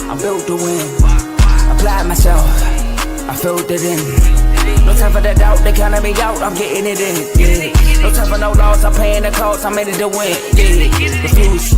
I'm built to win. Apply myself, I filled it in. No time for the doubt, they counted me out, I'm getting it in. Yeah. No time for no loss, I'm paying the cost, I'm in it to win. Yeah. Refuse.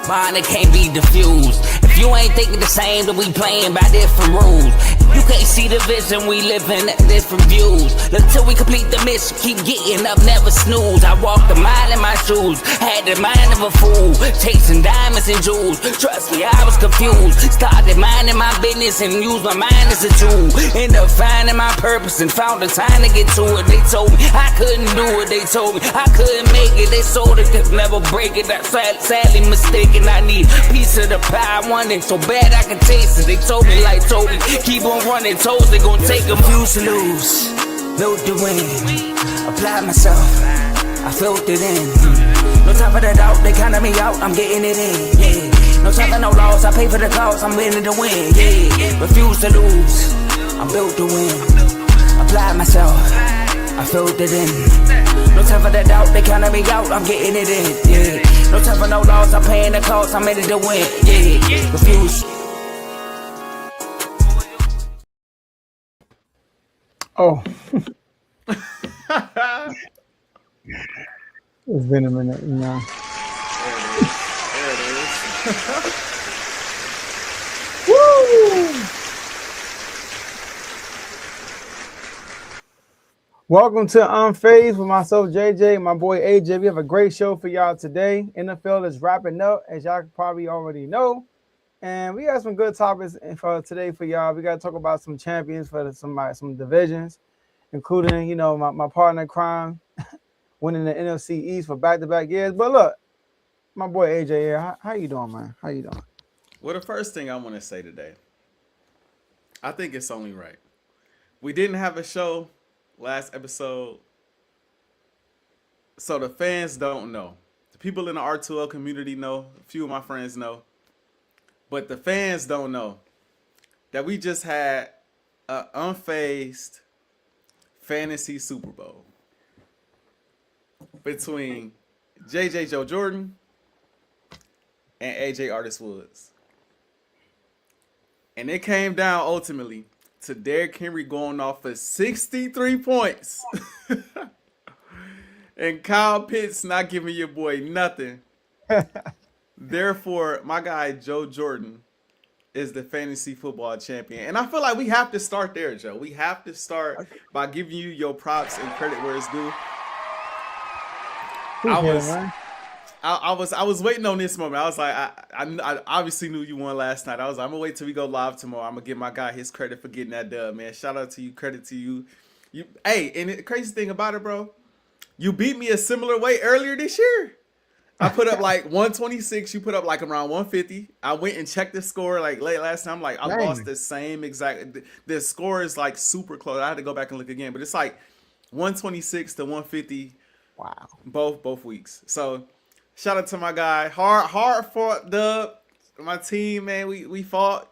Mine, it can't be diffused. If you ain't thinking the same, then we playing by different rules. You can't see the vision, we living at different views. Until we complete the mission, keep getting up, never snooze. I walked a mile in my shoes, had the mind of a fool, chasing diamonds and jewels. Trust me, I was confused. Started minding my business and used my mind as a tool. Ended up finding my purpose and found the time to get to it. They told me I couldn't do it, they told me I couldn't make it. They sold it, could never break it. That's sadly mistaken. I need a piece of the pie, I want it so bad I can taste it. They told me like Toby, keep on running toes, they gon' take a few to lose. Built to win, apply myself, I filled it in. No time for the doubt, they counted me out, I'm getting it in. Yeah. No time for no loss, I pay for the cost, I'm winning to win. Yeah. Refuse to lose, I'm built to win. Apply myself, I filled it in. No time for the doubt, they counted me out, I'm getting it in. Yeah. No time for no loss, I'm paying the cost, I'm in it to win. Yeah. Refuse. Oh. It's been a minute, you know. There it is. Woo! Welcome to Unfazed with myself, JJ, and my boy AJ. We have a great show for y'all today. NFL is wrapping up, as y'all probably already know. And we got some good topics for today for y'all. We got to talk about some champions for some divisions, including, you know, my partner in crime winning the NFC East for back-to-back years. But look, my boy AJ here. How you doing, man? How you doing? Well, the first thing I want to say today, I think it's only right. We didn't have a show last episode, so the fans don't know. The people in the R2L community know. A few of my friends know. But the fans don't know that we just had an unfazed fantasy Super Bowl between JJ Joe Jordan and AJ Artist Woods. And it came down ultimately to Derrick Henry going off for 63 points. And Kyle Pitts not giving your boy nothing. Therefore, my guy Joe Jordan is the fantasy football champion. And I feel like we have to start there, Joe. We have to start by giving you your props and credit where it's due. I was waiting on this moment. I was like, I obviously knew you won last night. I was like, I'm gonna wait till we go live tomorrow. I'm gonna give my guy his credit for getting that dub, man. Shout out to you, credit to you. Hey, and the crazy thing about it, bro, you beat me a similar way earlier this year. I put up like 126. You put up like around 150. I went and checked the score like late last night. I'm like, I lost the same exact. The score is like super close. I had to go back and look again, but it's like 126 to 150. Wow. Both weeks. So shout out to my guy. Hard fought dub. My team, man. We fought.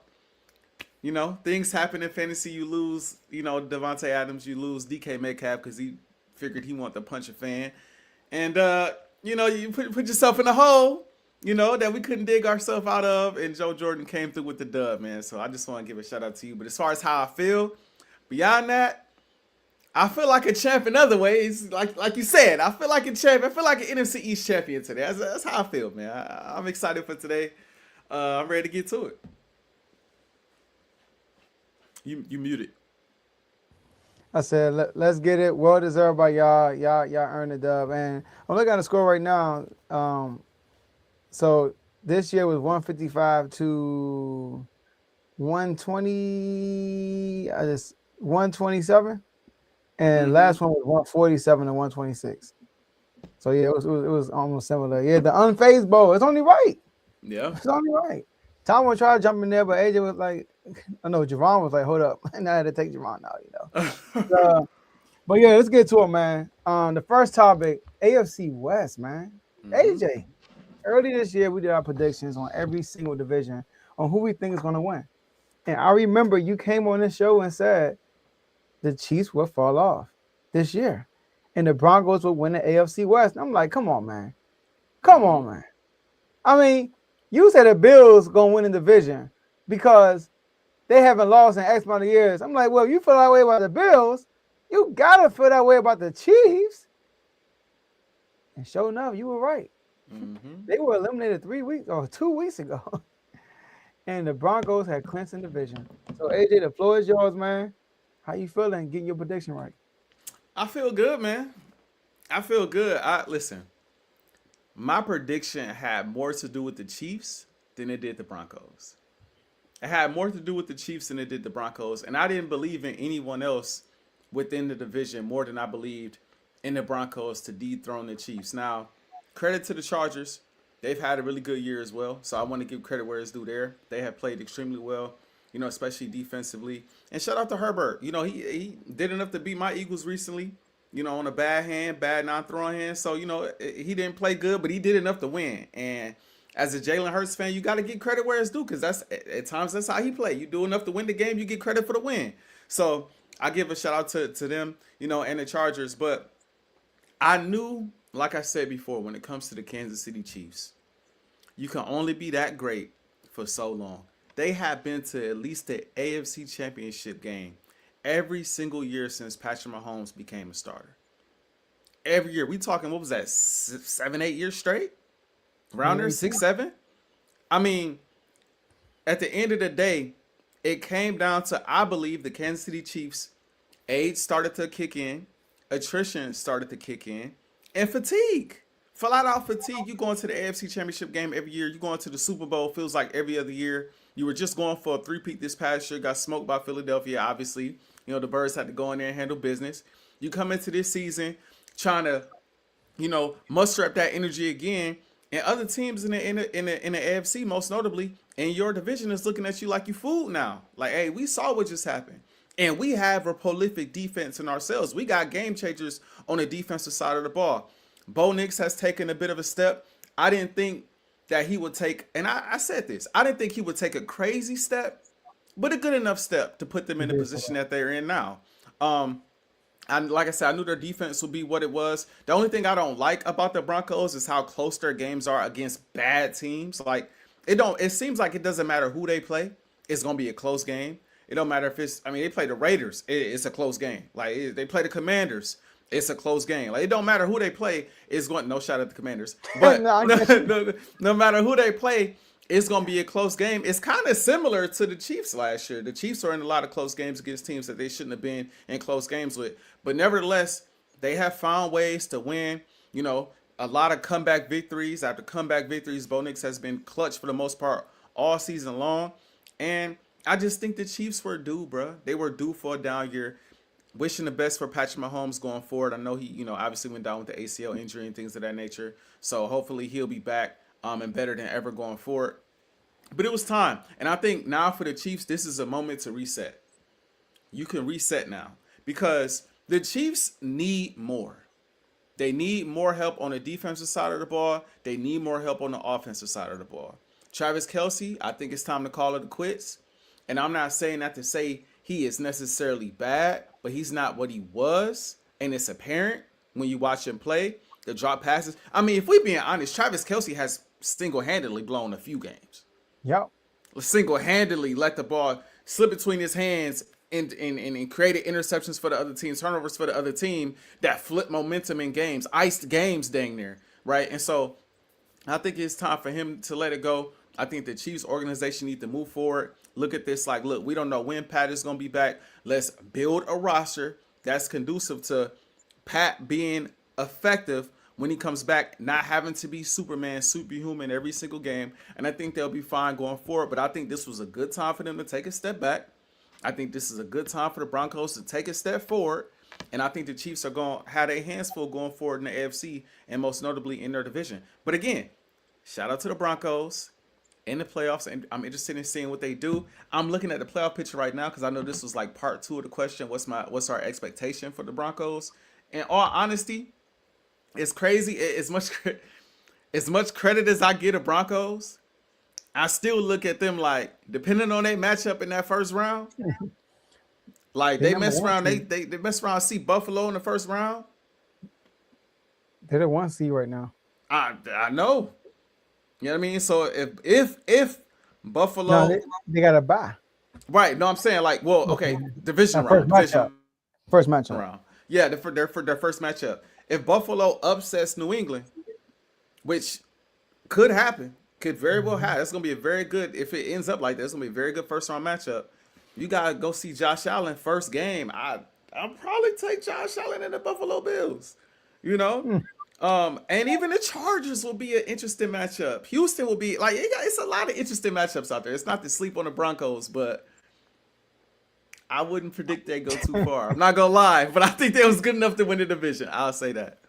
You know, things happen in fantasy. You lose, you know, Devontae Adams. You lose DK Metcalf because he figured he wanted to punch a fan. And you know, you put yourself in a hole, you know, that we couldn't dig ourselves out of, and Joe Jordan came through with the dub, man. So I just want to give a shout out to you. But as far as how I feel, beyond that, I feel like a champ in other ways. Like you said, I feel like a champ. I feel like an NFC East champion today. That's how I feel, man. I'm excited for today. I'm ready to get to it. You muted. I said, let's get it. Well deserved by y'all. Y'all earned the dub. And I'm looking at the score right now. So this year was 155 to 120. 127. And last one was 147 to 126. So yeah, it was almost similar. Yeah, the Unfazed Bowl. It's only right. Yeah. It's only right. Tom was trying to jump in there, but AJ was like, I know Javon was like, hold up. And I had to take Javon out, you know. But yeah, let's get to it, man. The first topic, AFC West, man. AJ, early this year, we did our predictions on every single division on who we think is going to win. And I remember you came on this show and said the Chiefs will fall off this year. And the Broncos will win the AFC West. And I'm like, come on, man. Come on, man. I mean, You said the Bills gonna win the division because they haven't lost in X amount of years. I'm like, well, if you feel that way about the Bills, you gotta feel that way about the Chiefs. And sure enough, you were right. Mm-hmm. They were eliminated 2 weeks ago. And the Broncos had clinched the division. So AJ, the floor is yours, man. How you feeling getting your prediction right? I feel good, man. I feel good. Listen. My prediction had more to do with the Chiefs than it did the Broncos. It had more to do with the Chiefs than it did the Broncos, and I didn't believe in anyone else within the division more than I believed in the Broncos to dethrone the Chiefs. Now, credit to the Chargers. They've had a really good year as well, so I want to give credit where it's due there. They have played extremely well, especially defensively. And shout out to Herbert. He did enough to beat my Eagles recently, on a bad non-throwing hand. So, he didn't play good, but he did enough to win. And as a Jalen Hurts fan, you got to get credit where it's due because at times that's how he played. You do enough to win the game, you get credit for the win. So I give a shout out to them, and the Chargers. But I knew, like I said before, when it comes to the Kansas City Chiefs, you can only be that great for so long. They have been to at least the AFC Championship game every single year since Patrick Mahomes became a starter. Every year. We talking, what was that, 7, 8 years straight? Around there, 6, 7? I mean, at the end of the day, it came down to, I believe, the Kansas City Chiefs' age started to kick in, attrition started to kick in, and fatigue. Flat out fatigue. You going to the AFC Championship game every year. You going to the Super Bowl, feels like every other year. You were just going for a three-peat this past year, got smoked by Philadelphia, obviously. The Birds had to go in there and handle business. You come into this season trying to, muster up that energy again. And other teams in the AFC, most notably, in your division is looking at you like you fooled now. Like, hey, we saw what just happened. And we have a prolific defense in ourselves. We got game changers on the defensive side of the ball. Bo Nix has taken a bit of a step. I didn't think that he would take, and I said this, I didn't think he would take a crazy step, but a good enough step to put them in the position that they're in now. And like I said, I knew their defense would be what it was. The only thing I don't like about the Broncos is how close their games are against bad teams. Like, it seems like it doesn't matter who they play. It's going to be a close game. It don't matter if they play the Raiders. It's a close game. Like, they play the Commanders. It's a close game. Like, it don't matter who they play. It's going, no shout at the Commanders. But no matter who they play, it's going to be a close game. It's kind of similar to the Chiefs last year. The Chiefs are in a lot of close games against teams that they shouldn't have been in close games with. But nevertheless, they have found ways to win. A lot of comeback victories. After comeback victories, Bo Nix has been clutch for the most part all season long. And I just think the Chiefs were due, bro. They were due for a down year. Wishing the best for Patrick Mahomes going forward. I know he, obviously went down with the ACL injury and things of that nature. So hopefully he'll be back and better than ever going forward. But it was time. And I think now for the Chiefs, this is a moment to reset. You can reset now because the Chiefs need more. They need more help on the defensive side of the ball. They need more help on the offensive side of the ball. Travis Kelce, I think it's time to call it quits. And I'm not saying that to say he is necessarily bad, but he's not what he was. And it's apparent when you watch him play, the drop passes. I mean, if we're being honest, Travis Kelce has single-handedly blown a few games. Yep. Single-handedly let the ball slip between his hands and created interceptions for the other team, turnovers for the other team that flip momentum in games, iced games dang near, right? And so I think it's time for him to let it go. I think the Chiefs organization need to move forward. Look at this like, look, we don't know when Pat is going to be back. Let's build a roster that's conducive to Pat being effective when he comes back, not having to be Superman, superhuman every single game. And I think they'll be fine going forward. But I think this was a good time for them to take a step back. I think this is a good time for the Broncos to take a step forward. And I think the Chiefs are going to have their hands full going forward in the AFC and most notably in their division. But again, shout out to the Broncos in the playoffs, and I'm interested in seeing what they do. I'm looking at the playoff picture right now because I know this was like part 2 of the question. What's our expectation for the Broncos? In all honesty, it's crazy. As much credit as I give the Broncos, I still look at them like, depending on their matchup in that first round, like they mess around. They mess around. See Buffalo in the first round. They're the 1 seed right now. I know. You know what I mean? So if No, Buffalo, they got to buy. right? No, I'm saying like, well, Okay. okay, division First round, matchup. First matchup. Yeah, for their first matchup. If Buffalo upsets New England, which could happen, could very well happen. That's gonna be a very good. If it ends up like that, it's gonna be a very good first round matchup. You gotta go see Josh Allen first game. I'll probably take Josh Allen and the Buffalo Bills. You know, Hmm. and even the Chargers will be an interesting matchup. Houston will be like it's a lot of interesting matchups out there. It's not to sleep on the Broncos, but I wouldn't predict they go too far. I'm not gonna lie, but I think they was good enough to win the division. I'll say that.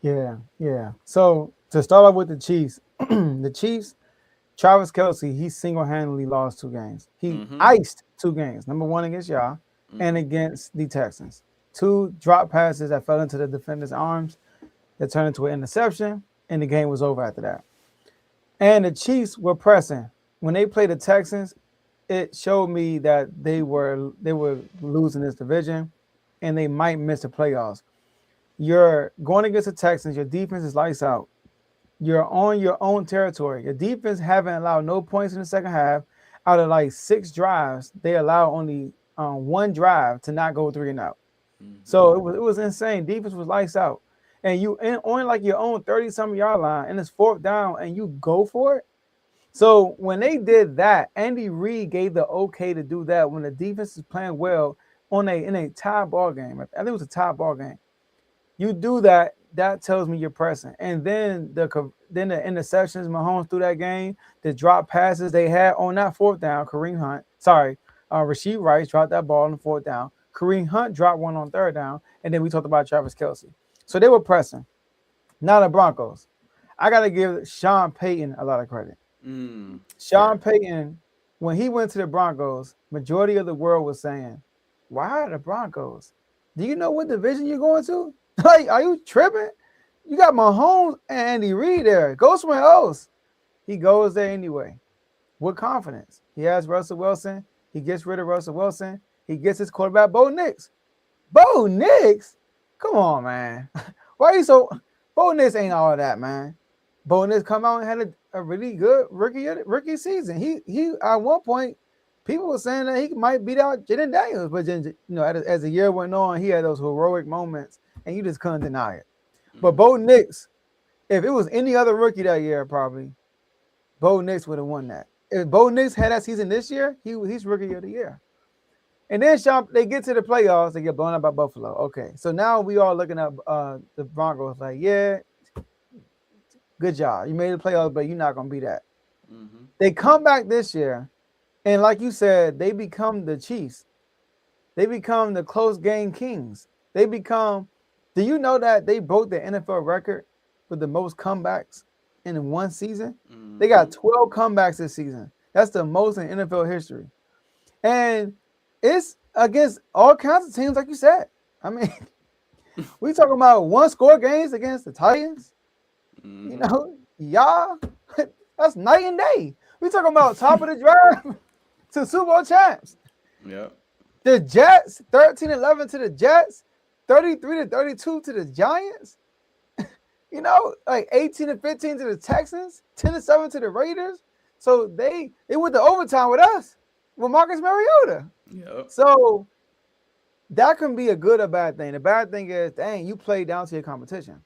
Yeah. So to start off with the Chiefs, the Chiefs, Travis Kelce, he single-handedly lost 2 games. He iced 2 games. Number 1 against y'all and against the Texans. 2 drop passes that fell into the defender's arms that turned into an interception, and the game was over after that. And the Chiefs were pressing. When they played the Texans, it showed me that they were losing this division, and they might miss the playoffs. You're going against the Texans. Your defense is lights out. You're on your own territory. Your defense haven't allowed no points in the second half. Out of like 6 drives, they allow only 1 drive to not go 3 and out. So it was insane. Defense was lights out. And you on like your own 30-something yard line, and it's 4th down, and you go for it. So when they did that, Andy Reid gave the okay to do that when the defense is playing well in a tie ball game. I think it was a tie ball game. You do that, that tells me you're pressing. And then the interceptions Mahomes threw that game, the drop passes they had on that 4th down, Rasheed Rice dropped that ball on the 4th down. Kareem Hunt dropped one on 3rd down. And then we talked about Travis Kelce. So they were pressing. Now the Broncos. I got to give Sean Payton a lot of credit. Sean Payton, when he went to the Broncos, majority of the world was saying, why the Broncos? Do you know what division you're going to? Like, are you tripping? You got Mahomes and Andy Reid there. Go somewhere else. He goes there anyway. With confidence. He has Russell Wilson. He gets rid of Russell Wilson. He gets his quarterback, Bo Nix. Bo Nix? Come on, man. Why are you so... Bo Nix ain't all that, man. Bo Nix come out and had a really good rookie season. He at one point, people were saying that he might beat out Jaden Daniels, but then, as the year went on, he had those heroic moments, and you just couldn't deny it. But Bo Nix, if it was any other rookie that year, probably Bo Nix would have won that. If Bo Nix had that season this year, he's rookie of the year. And then they get to the playoffs, they get blown out by Buffalo. Okay, so now we are looking at the Broncos like, yeah, good job. You made the playoffs, but you're not going to be that. They come back this year, and like you said, they become the Chiefs. They become the close game kings. They become – do you know that they broke the NFL record with the most comebacks in one season? They got 12 comebacks this season. That's the most in NFL history. And it's against all kinds of teams, like you said. I mean, we talking about 1-score games against the Titans. Y'all, that's night and day. We talking about top of the draft to Super Bowl champs. Yeah. The Jets, 13-11 to the Jets, 33-32 to the Giants. Like 18-15 to the Texans, 10-7 to the Raiders. So they went to overtime with us, with Marcus Mariota. Yep. So that can be a good or bad thing. The bad thing is, dang, you play down to your competition.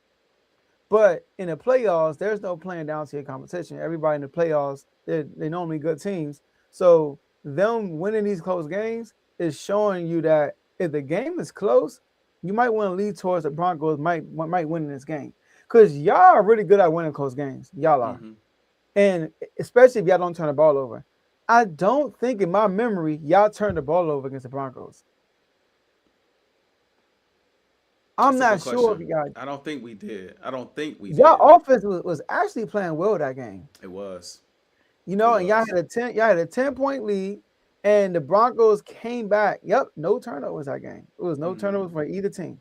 But in the playoffs, there's no playing down to your competition. Everybody in the playoffs, they're normally good teams. So them winning these close games is showing you that if the game is close, you might want to lead towards the Broncos might win this game. Because y'all are really good at winning close games. Y'all are. And especially if y'all don't turn the ball over. I don't think in my memory y'all turned the ball over against the Broncos. I'm not sure if you guys. I don't think we did. Y'all offense was actually playing well that game. It was. And y'all had a 10-point lead, and the Broncos came back. Yep, no turnovers that game. It was no turnovers for either team.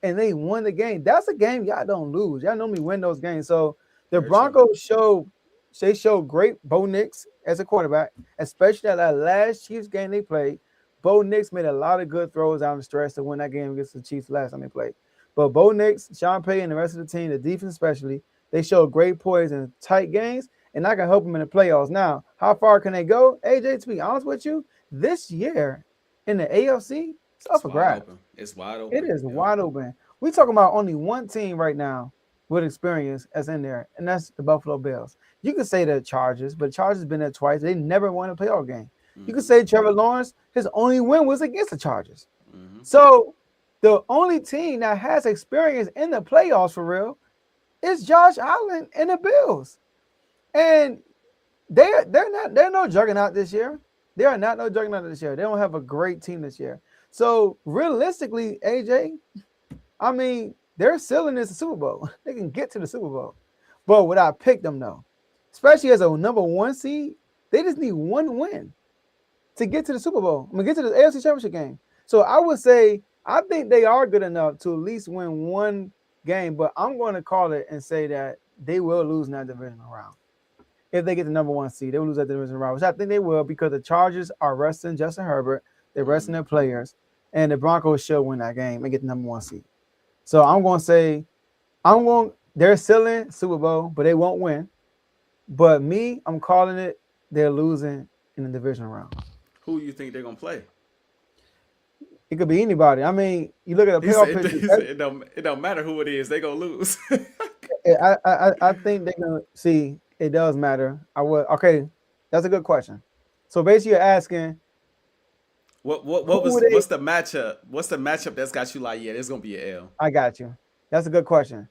And they won the game. That's a game y'all don't lose. Y'all normally win those games. So the Broncos showed great Bo Nix as a quarterback, especially at that last Chiefs game they played. Bo Nix made a lot of good throws down the stretch to win that game against the Chiefs last time they played. But Bo Nix, Sean Payton, and the rest of the team, the defense especially, they showed great poise in tight games, and I can help them in the playoffs. Now, how far can they go? AJ, to be honest with you, this year in the AFC, it's up for grabs. Open. It's wide open. It is wide open. We're talking about only one team right now with experience that's in there, and that's the Buffalo Bills. You could say the Chargers, but Chargers been there twice. They never won a playoff game. You could say Trevor Lawrence, his only win was against the Chargers. So the only team that has experience in the playoffs for real is Josh Allen and the Bills. And they're no juggernaut this year. They are not no juggernaut this year. They don't have a great team this year. So realistically, AJ, I mean, their ceiling is the Super Bowl. They can get to the Super Bowl. But would I pick them though? Especially as a number 1 seed, they just need one win to get to the Super Bowl. I mean, get to the AFC Championship game. So I would say I think they are good enough to at least win one game, but I'm going to call it and say that they will lose in that divisional round. If they get the number 1 seed, they will lose that divisional round, which I think they will because the Chargers are resting Justin Herbert. They're resting their players, and the Broncos should win that game and get the number 1 seed. So I'm going to say they're still in Super Bowl, but they won't win. But me, I'm calling it they're losing in the divisional round. Who you think they're going to play? It could be anybody. I mean, you look at the playoff picture. It don't matter who it is. They're going to lose. I think they're going to see. It does matter. Okay, that's a good question. So basically you're asking, what's the matchup? What's the matchup that's got you like, yeah, there's going to be an L? I got you. That's a good question.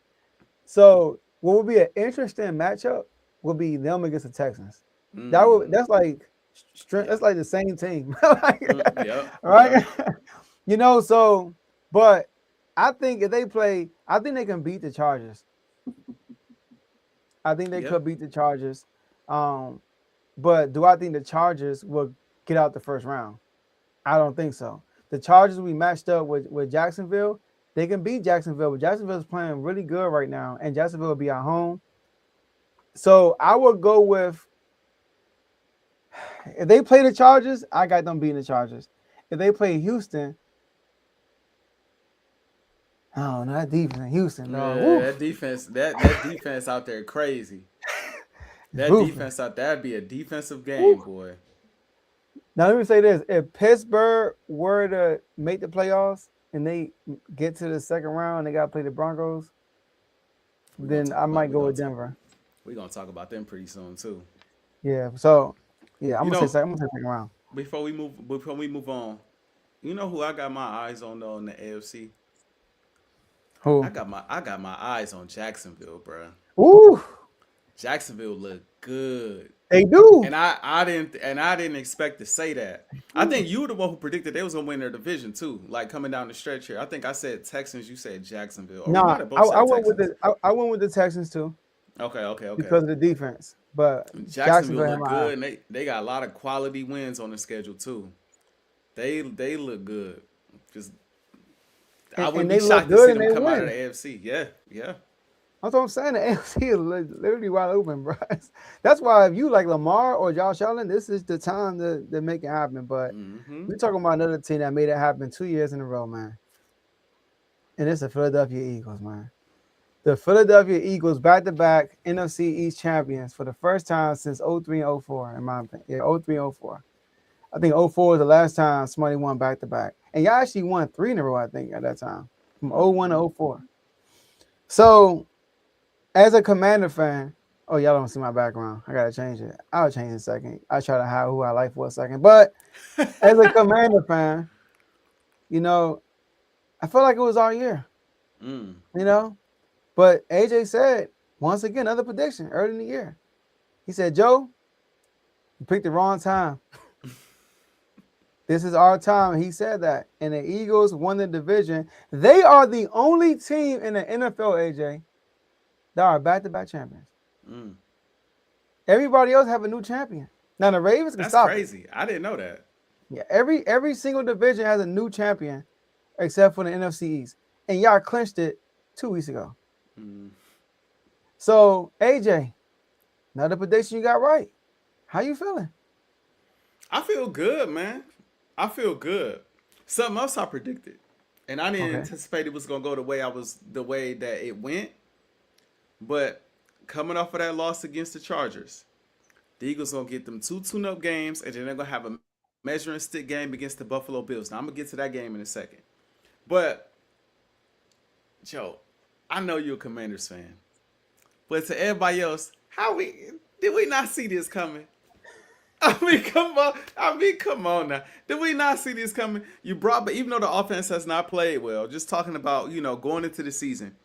So what would be an interesting matchup would be them against the Texans. That's like the same team. Right? You know, so but I think if they play, I think they can beat the Chargers. I think they could beat the Chargers. But do I think the Chargers will get out the first round? I don't think so. The Chargers will be matched up with Jacksonville. They can beat Jacksonville, but Jacksonville is playing really good right now, and Jacksonville will be at home. So I would go with, if they play the Chargers, I got them beating the Chargers. If they play Houston, oh no, that defense in Houston, no. Yeah, that defense out there crazy. That defense out there, that'd be a defensive game, boy. Now let me say this: if Pittsburgh were to make the playoffs and they get to the second round, they got to play the Broncos, then I might go with Denver. We're gonna talk about them pretty soon too. Yeah. So yeah, I'm gonna say second round. Before we move on, you know who I got my eyes on though in the AFC? Who? I got my eyes on Jacksonville, bro. Ooh. Jacksonville look good. They do. And I didn't expect to say that. I think you were the one who predicted they was gonna win their division too. Like coming down the stretch here. I think I said Texans, you said Jacksonville. No, I went with the Texans too. Okay. Because of the defense. But Jacksonville look good, and they got a lot of quality wins on the schedule too. They look good. Just I wouldn't be shocked to see them come out of the AFC. Yeah. That's what I'm saying. The AFC is literally wide open, bro. That's why if you like Lamar or Josh Allen, this is the time to make it happen. But we're talking about another team that made it happen 2 years in a row, man. And it's the Philadelphia Eagles, man. The Philadelphia Eagles back-to-back NFC East champions for the first time since 03 and 04, in my opinion. Yeah, 03 and 04. I think 04 was the last time somebody won back-to-back. And y'all actually won 3 in a row, I think, at that time. From 01 to 04. So, as a Commander fan, oh, y'all don't see my background. I got to change it. I'll change it in a second. I'll try to hide who I like for a second. But as a Commander fan, you know, I feel like it was our year. You know? But AJ said, once again, another prediction early in the year. He said, Joe, you picked the wrong time. This is our time. He said that. And the Eagles won the division. They are the only team in the NFL, AJ, that are back-to-back champions. Everybody else have a new champion. Now, the Ravens can stop. That's crazy. I didn't know that. Yeah, every single division has a new champion except for the NFC East. And y'all clinched it 2 weeks ago. So, AJ, another prediction you got right. How you feeling? I feel good, man. I feel good. Something else I predicted, and I didn't anticipate it was gonna go the way that it went. But coming off of that loss against the Chargers, The Eagles gonna get them 2 tune-up games, and then they're gonna have a measuring stick game against the Buffalo Bills. Now I'm gonna get to that game in a second. But Joe, I know you're a Commanders fan. But to everybody else, did we not see this coming? I mean, come on now. Did we not see this coming? Even though the offense has not played well, just talking about, going into the season,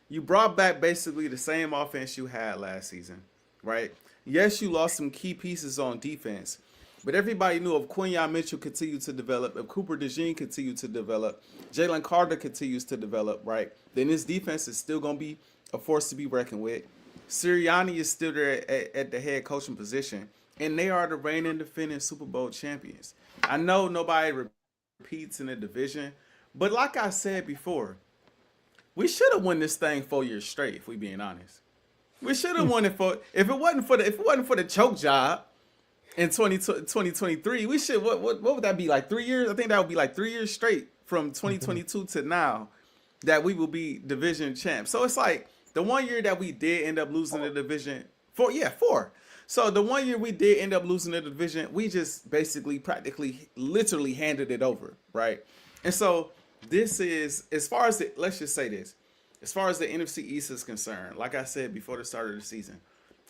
you brought back basically the same offense you had last season, right? Yes, you lost some key pieces on defense, but everybody knew if Quinyon Mitchell continued to develop, if Cooper DeJean continued to develop, Jalen Carter continues to develop, right? Then this defense is still going to be a force to be reckoned with. Sirianni is still there at the head coaching position, and they are the reigning and defending Super Bowl champions. I know nobody repeats in the division, but like I said before, we should have won this thing 4 years straight, if we being honest. We should have won it if it wasn't for the choke job in 2023, we should what would that be, like 3 years? I think that would be like 3 years straight from 2022 to now that we will be division champs. So it's like the 1 year that we did end up losing the division, 4. So the 1 year we did end up losing the division, we just basically practically literally handed it over, right? And so this is, as far as let's just say this, as far as the NFC East is concerned, like I said before the start of the season,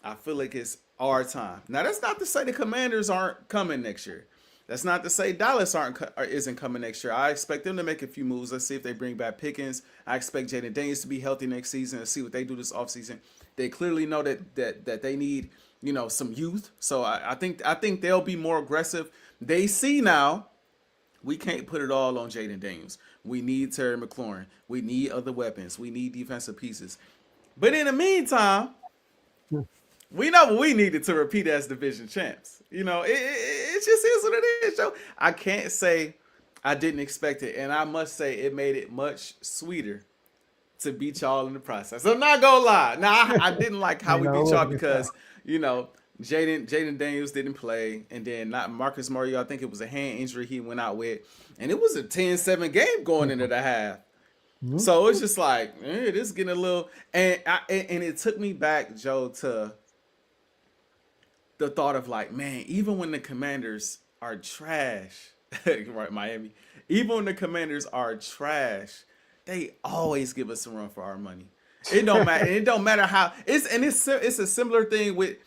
I feel like it's our time. Now, that's not to say the Commanders aren't coming next year. That's not to say Dallas isn't coming next year. I expect them to make a few moves. Let's see if they bring back Pickens. I expect Jaden Daniels to be healthy next season and see what they do this offseason. They clearly know that they need, some youth. So I think they'll be more aggressive. They see now we can't put it all on Jaden Daniels. We need Terry McLaurin. We need other weapons. We need defensive pieces. But in the meantime, we know what we needed to repeat as division champs. It just is what it is, Joe. I can't say I didn't expect it, and I must say it made it much sweeter to beat y'all in the process. I'm not gonna lie. Now I didn't like how we beat y'all because Jaden Daniels didn't play, and then not Marcus Mariota. I think it was a hand injury he went out with, and it was a 10-7 game going into the half. So it's just like this is getting a little, and it took me back, Joe, to the thought of like, man, even when the Commanders are trash, right, Miami, even when the Commanders are trash, they always give us a run for our money. It don't matter. It don't matter how. It's a similar thing with.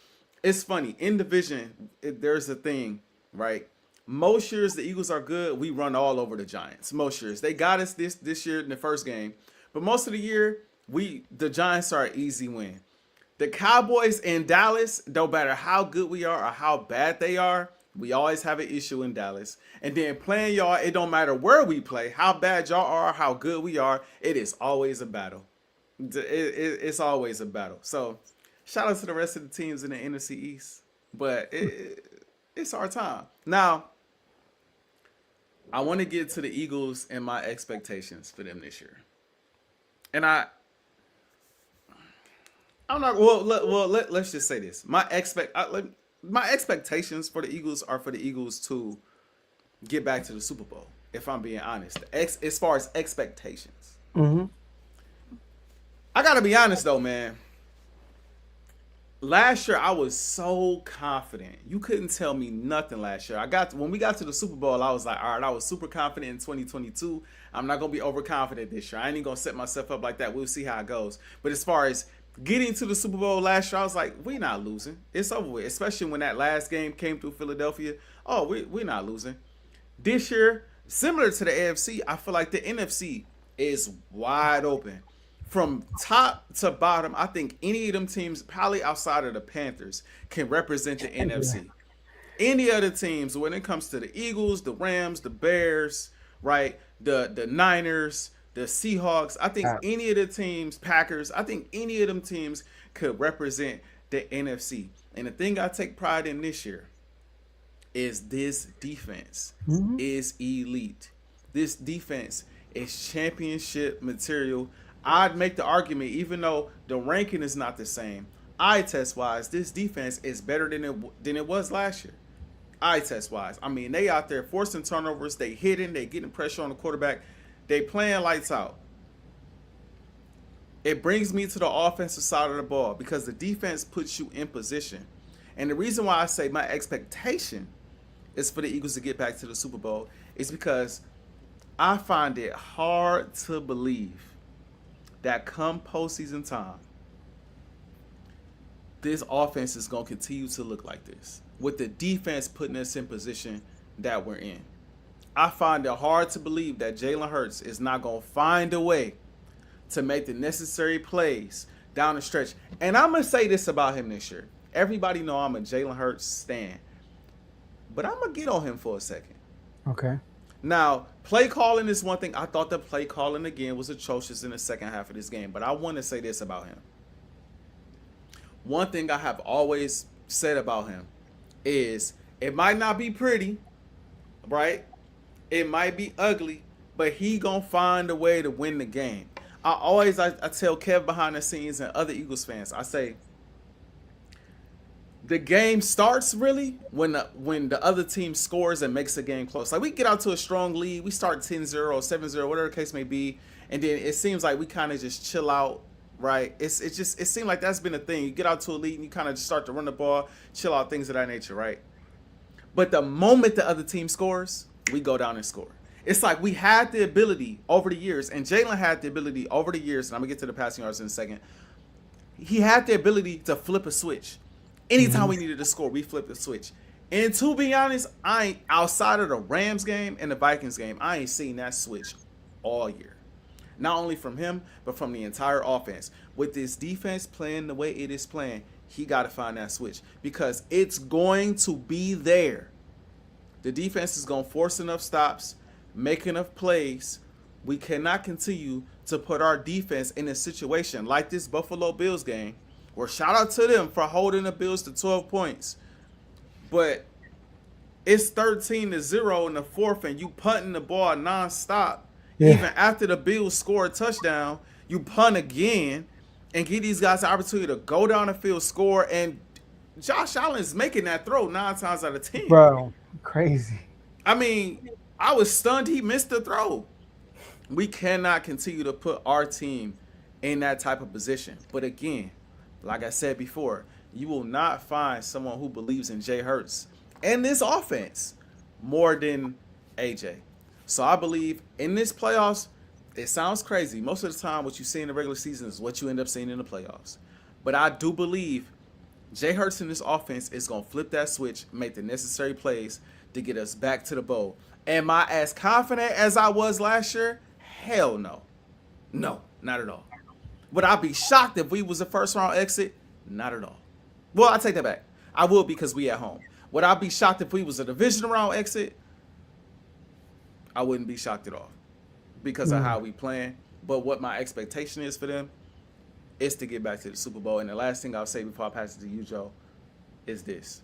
It's funny in division. There's a thing, right? Most years the Eagles are good. We run all over the Giants. Most years they got us this year in the first game, but most of the year the Giants are an easy win. The Cowboys in Dallas, no matter how good we are or how bad they are, we always have an issue in Dallas. And then playing y'all, it don't matter where we play, how bad y'all are, how good we are, it is always a battle. It's always a battle. So shout out to the rest of the teams in the NFC East. But it's our time. Now, I want to get to the Eagles and my expectations for them this year. And I'm not. Let's just say this. My expectations for the Eagles are for the Eagles to get back to the Super Bowl. If I'm being honest, as far as expectations, I gotta be honest though, man. Last year I was so confident. You couldn't tell me nothing last year. When we got to the Super Bowl, I was like, all right, I was super confident in 2022. I'm not gonna be overconfident this year. I ain't even gonna set myself up like that. We'll see how it goes. But as far as getting to the Super Bowl last year, I was like, we're not losing. It's over with. Especially when that last game came through Philadelphia. Oh, we're not losing. This year, similar to the AFC, I feel like the NFC is wide open. From top to bottom, I think any of them teams, probably outside of the Panthers, can represent the NFC. Any other teams, when it comes to the Eagles, the Rams, the Bears, right, the Niners, the Seahawks, I think any of the teams, Packers, I think any of them teams could represent the NFC. And the thing I take pride in this year is this defense is elite. This defense is championship material. I'd make the argument, even though the ranking is not the same, eye test wise, this defense is better than it was last year. Eye test wise, I mean, they out there forcing turnovers, they hitting, they getting pressure on the quarterback, they playing lights out. It brings me to the offensive side of the ball because the defense puts you in position. And the reason why I say my expectation is for the Eagles to get back to the Super Bowl is because I find it hard to believe that come postseason time, this offense is going to continue to look like this with the defense putting us in position that we're in. I find it hard to believe that Jalen Hurts is not going to find a way to make the necessary plays down the stretch. And I'm going to say this about him this year. Everybody know I'm a Jalen Hurts stan. But I'm going to get on him for a second. Okay. Now, play calling is one thing. I thought the play calling, again, was atrocious in the second half of this game. But I want to say this about him. One thing I have always said about him is it might not be pretty, right? It might be ugly, but he going to find a way to win the game. I tell Kev behind the scenes and other Eagles fans, I say, the game starts really when the other team scores and makes the game close. Like we get out to a strong lead, we start 10-0, 7-0, whatever the case may be, and then it seems like we kind of just chill out, right? It seemed like that's been a thing. You get out to a lead and you kind of just start to run the ball, chill out, things of that nature, right? But the moment the other team scores, we go down and score. It's like we had the ability over the years, and Jalen had the ability over the years, and I'm going to get to the passing yards in a second. He had the ability to flip a switch. Anytime we needed to score, we flipped the switch. And to be honest, I ain't outside of the Rams game and the Vikings game, I ain't seen that switch all year. Not only from him, but from the entire offense. With this defense playing the way it is playing, he got to find that switch because it's going to be there. The defense is going to force enough stops, make enough plays. We cannot continue to put our defense in a situation like this Buffalo Bills game, where shout out to them for holding the Bills to 12 points. But it's 13-0 in the fourth, and you punting the ball nonstop. Yeah. Even after the Bills score a touchdown, you punt again and give these guys the opportunity to go down the field, score, and Josh Allen's making that throw 9 times out of 10. Bro, crazy. I mean, I was stunned he missed the throw. We cannot continue to put our team in that type of position. But again, like I said before, you will not find someone who believes in Jay Hurts and this offense more than Ajae. So I believe in this playoffs, it sounds crazy. Most of the time, what you see in the regular season is what you end up seeing in the playoffs. But I do believe Jay Hurts in this offense is going to flip that switch, make the necessary plays to get us back to the bowl. Am I as confident as I was last year? Hell no. No, not at all. Would I be shocked if we was a first-round exit? Not at all. Well, I take that back. I would because we at home. Would I be shocked if we was a division round exit? I wouldn't be shocked at all because of how we playing. But what my expectation is for them is to get back to the Super Bowl. And the last thing I'll say before I pass it to you, Joe, is this.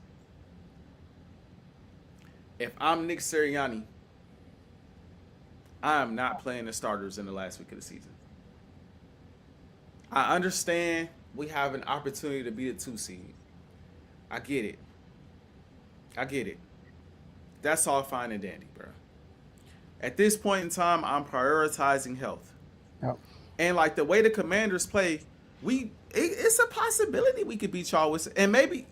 If I'm Nick Sirianni, I am not playing the starters in the last week of the season. I understand we have an opportunity to be a 2 seed. I get it. That's all fine and dandy, bro. At this point in time, I'm prioritizing health. Yep. And like the way the Commanders play, it's a possibility we could beat y'all with, and maybe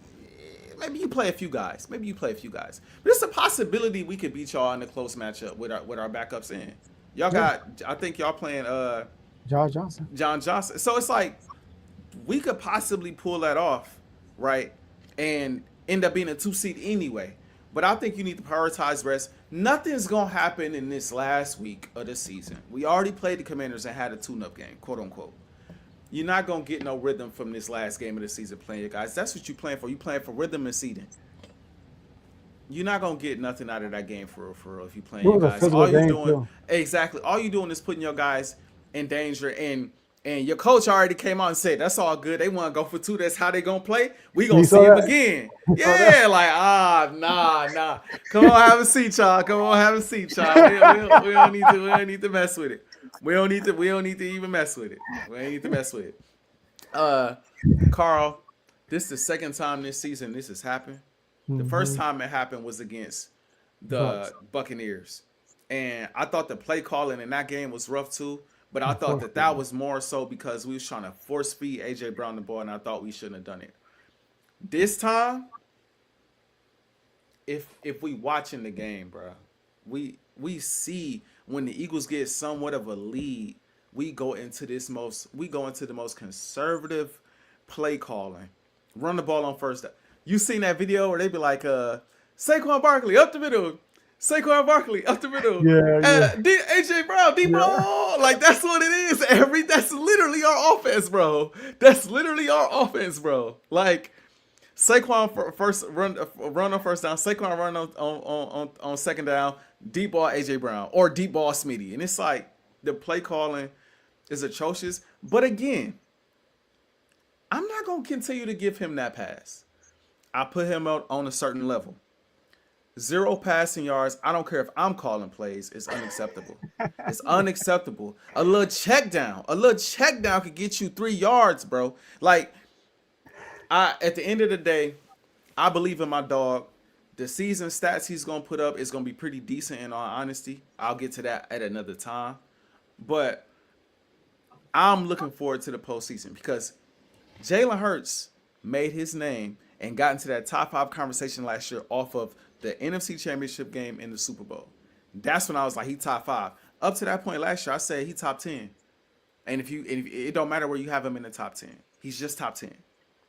you play a few guys. But it's a possibility we could beat y'all in a close matchup with our backups in. Y'all got, I think y'all playing John Johnson. So it's like we could possibly pull that off, right? And end up being a 2 seed anyway. But I think you need to prioritize rest. Nothing's going to happen in this last week of the season. We already played the Commanders and had a tune-up game, quote-unquote. You're not going to get no rhythm from this last game of the season playing, guys. That's what you're playing for. You're playing for rhythm and seeding. You're not going to get nothing out of that game for real if you're playing, guys. All you're doing, exactly. All you're doing is putting your guys in danger, and your coach already came out and said, that's all good. They want to go for 2. That's how they going to play. We going to see him again. Yeah, like, nah. Come on, have a seat, y'all. We don't need to mess with it. We don't need to even mess with it. Carl, this is the second time this season this has happened. The first time it happened was against the Buccaneers. And I thought the play calling in that game was rough too. But I thought that was more so because we was trying to force feed AJ Brown the ball, and I thought we shouldn't have done it. This time, if we watching the game, bro, we see when the Eagles get somewhat of a lead, we go into the most conservative play calling, run the ball on first down. You seen that video where they be like, Saquon Barkley up the middle, Saquon Barkley up the middle, Yeah. Ajae Brown deep ball, like that's what it is. That's literally our offense, bro. That's literally our offense, bro. Like. Saquon first run on first down. Saquon run on second down. Deep ball Ajae Brown or deep ball Smitty, and it's like the play calling is atrocious. But again, I'm not gonna continue to give him that pass. I put him out on a certain level. 0 passing yards. I don't care if I'm calling plays. It's unacceptable. It's unacceptable. A little check down could get you 3 yards, bro. Like. At the end of the day, I believe in my dog. The season stats he's going to put up is going to be pretty decent in all honesty. I'll get to that at another time. But I'm looking forward to the postseason because Jalen Hurts made his name and got into that top 5 conversation last year off of the NFC Championship game in the Super Bowl. That's when I was like, he top 5. Up to that point last year, I said he top 10. And if it don't matter where you have him in the top 10. He's just top 10.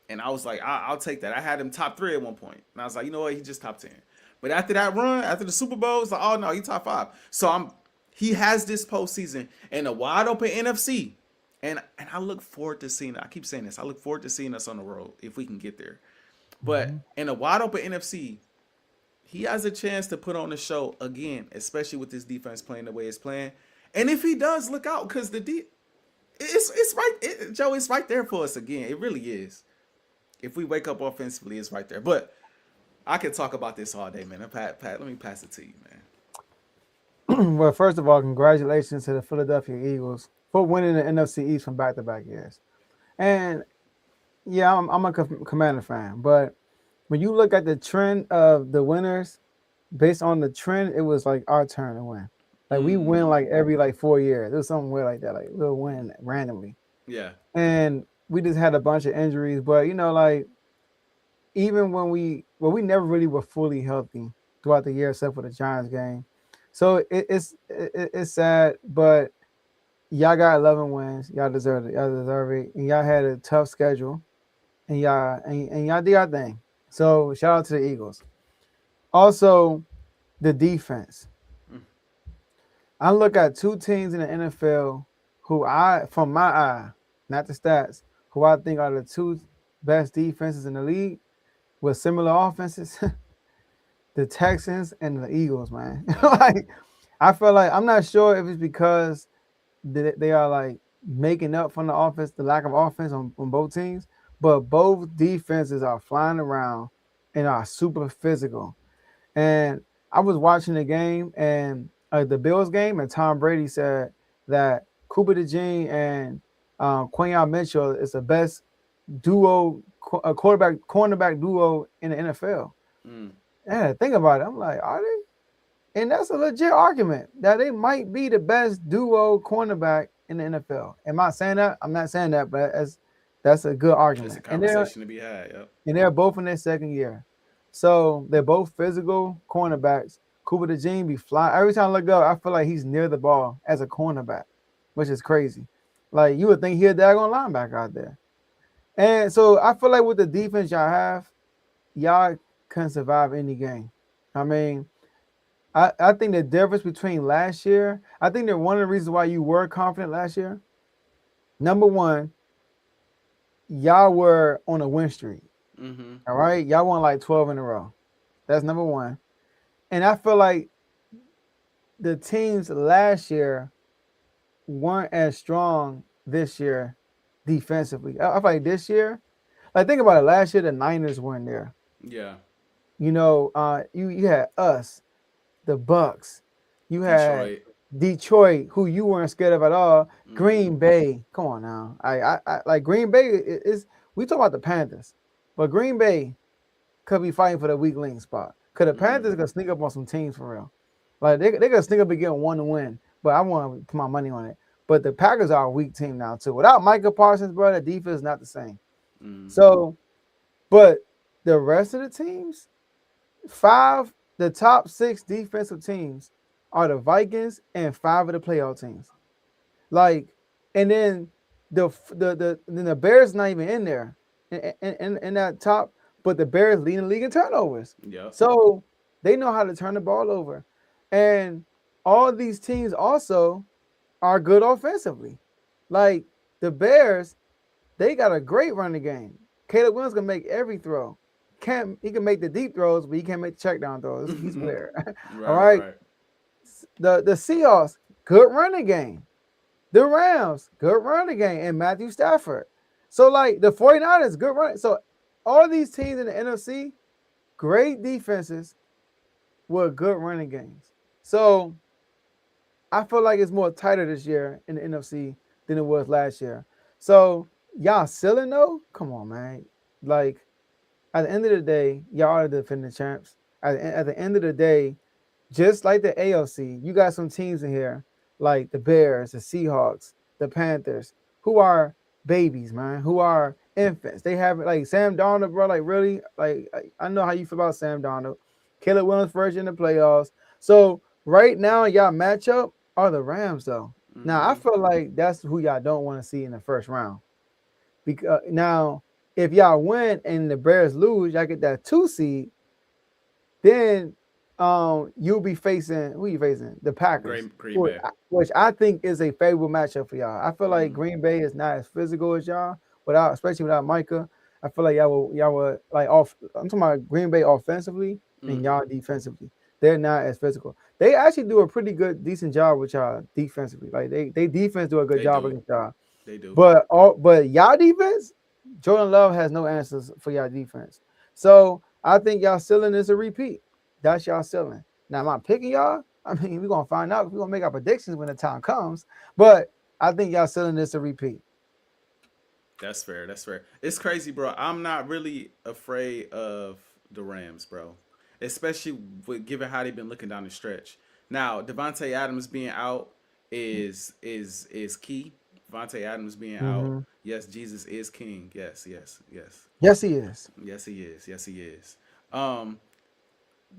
And I was like, I'll take that. I had him top 3 at one point. And I was like, you know what? He's just top 10. But after that run, after the Super Bowl, it's like, oh, no, he's top 5. So he has this postseason and a wide open NFC. And I look forward to seeing it. I keep saying this. I look forward to seeing us on the road if we can get there. But in a wide open NFC, he has a chance to put on a show again, especially with this defense playing the way it's playing. And if he does, look out because it's right. Joe, it's right there for us again. It really is. If we wake up offensively, it's right there. But I could talk about this all day, man. Pat, let me pass it to you, man. Well, first of all, congratulations to the Philadelphia Eagles for winning the NFC East from back-to-back years. And, yeah, I'm a Commander fan. But when you look at the trend of the winners, based on the trend, it was like our turn to win. Like, we win like every 4 years. It was something weird like that. Like, we'll win randomly. Yeah. And we just had a bunch of injuries, but like even when we never really were fully healthy throughout the year, except for the Giants game. So it's sad, but y'all got 11 wins. Y'all deserve it. Y'all deserve it. And y'all had a tough schedule, and y'all did your thing. So shout out to the Eagles. Also, the defense. I look at 2 teams in the NFL who from my eye, not the stats, who I think are the 2 best defenses in the league with similar offenses, the Texans and the Eagles, man. Like, I feel like, I'm not sure if it's because they are like making up from the offense, the lack of offense on both teams, but both defenses are flying around and are super physical. And I was watching the game and the Bills game, and Tom Brady said that Cooper DeJean and Quinyon Mitchell is the best duo, cornerback duo in the NFL. Yeah, think about it. I'm like, are they? And that's a legit argument that they might be the best duo cornerback in the NFL. Am I saying that? I'm not saying that, but that's a good argument. It's a conversation to be had. Yep. And they're both in their second year. So they're both physical cornerbacks. Cooper DeJean be flying. Every time I look up, I feel like he's near the ball as a cornerback, which is crazy. Like, you would think he's a daggone linebacker out there. And so I feel like with the defense y'all have, y'all can survive any game. I mean, I think the difference between last year, I think that one of the reasons why you were confident last year, number one, y'all were on a win streak. All right? Y'all won like 12 in a row. That's number one. And I feel like the teams last year weren't as strong this year defensively. I feel like this year, like, think about it. Last year, the Niners weren't there. Yeah. You know, you had us, the Bucks. You had Detroit, who you weren't scared of at all. Green Bay. Come on now. I like Green Bay is we talk about the Panthers, but Green Bay could be fighting for the weak link spot. Because the Panthers could sneak up on some teams for real. Like, they could sneak up and get one to win. But I want to put my money on it. But the Packers are a weak team now, too. Without Micah Parsons, bro, the defense is not the same. So, but the rest of the teams, 5 the top 6 defensive teams are the Vikings and 5 of the playoff teams. Like, and then the Bears not even in there in that top, but the Bears leading the league in turnovers. Yeah. So they know how to turn the ball over, and all these teams also are good offensively. Like the Bears, they got a great running game. Caleb Williams can make every throw. He can make the deep throws, but he can't make the check down throws. He's weird. All right. The Seahawks, good running game. The Rams, good running game, and Matthew Stafford. So, like, the 49ers, good running. So, all these teams in the NFC, great defenses with good running games. So, I feel like it's more tighter this year in the NFC than it was last year. So, y'all selling, though? Come on, man. Like, at the end of the day, y'all are the defending champs. At the end of the day, just like the AFC, you got some teams in here like the Bears, the Seahawks, the Panthers, who are babies, man, who are infants. They have like Sam Darnold, bro. Like really, like I know how you feel about Sam Darnold. Caleb Williams first in the playoffs. So right now, y'all matchup are the Rams, though. Mm-hmm. Now I feel like that's who y'all don't want to see in the first round. Because now, if y'all win and the Bears lose, y'all get that 2 seed. Then you'll be facing who you facing? The Packers, Green Bay. Which I think is a favorable matchup for y'all. I feel like Green Bay is not as physical as y'all, especially without Micah. I feel like y'all were like off. I'm talking about Green Bay offensively and y'all defensively. They're not as physical. They actually do a pretty decent job with y'all defensively. Like they defense do a good job against y'all. They do. But y'all defense, Jordan Love has no answers for y'all defense. So I think y'all ceiling is a repeat. That's y'all ceiling. Now, am I picking y'all? I mean, we're going to find out. We're going to make our predictions when the time comes. But I think y'all ceiling is a repeat. That's fair. It's crazy, bro. I'm not really afraid of the Rams, bro. Especially given how they've been looking down the stretch. Now, Davante Adams being out is key. Davante Adams being out. Yes, Jesus is king. Yes. Yes, he is. Yes, he is.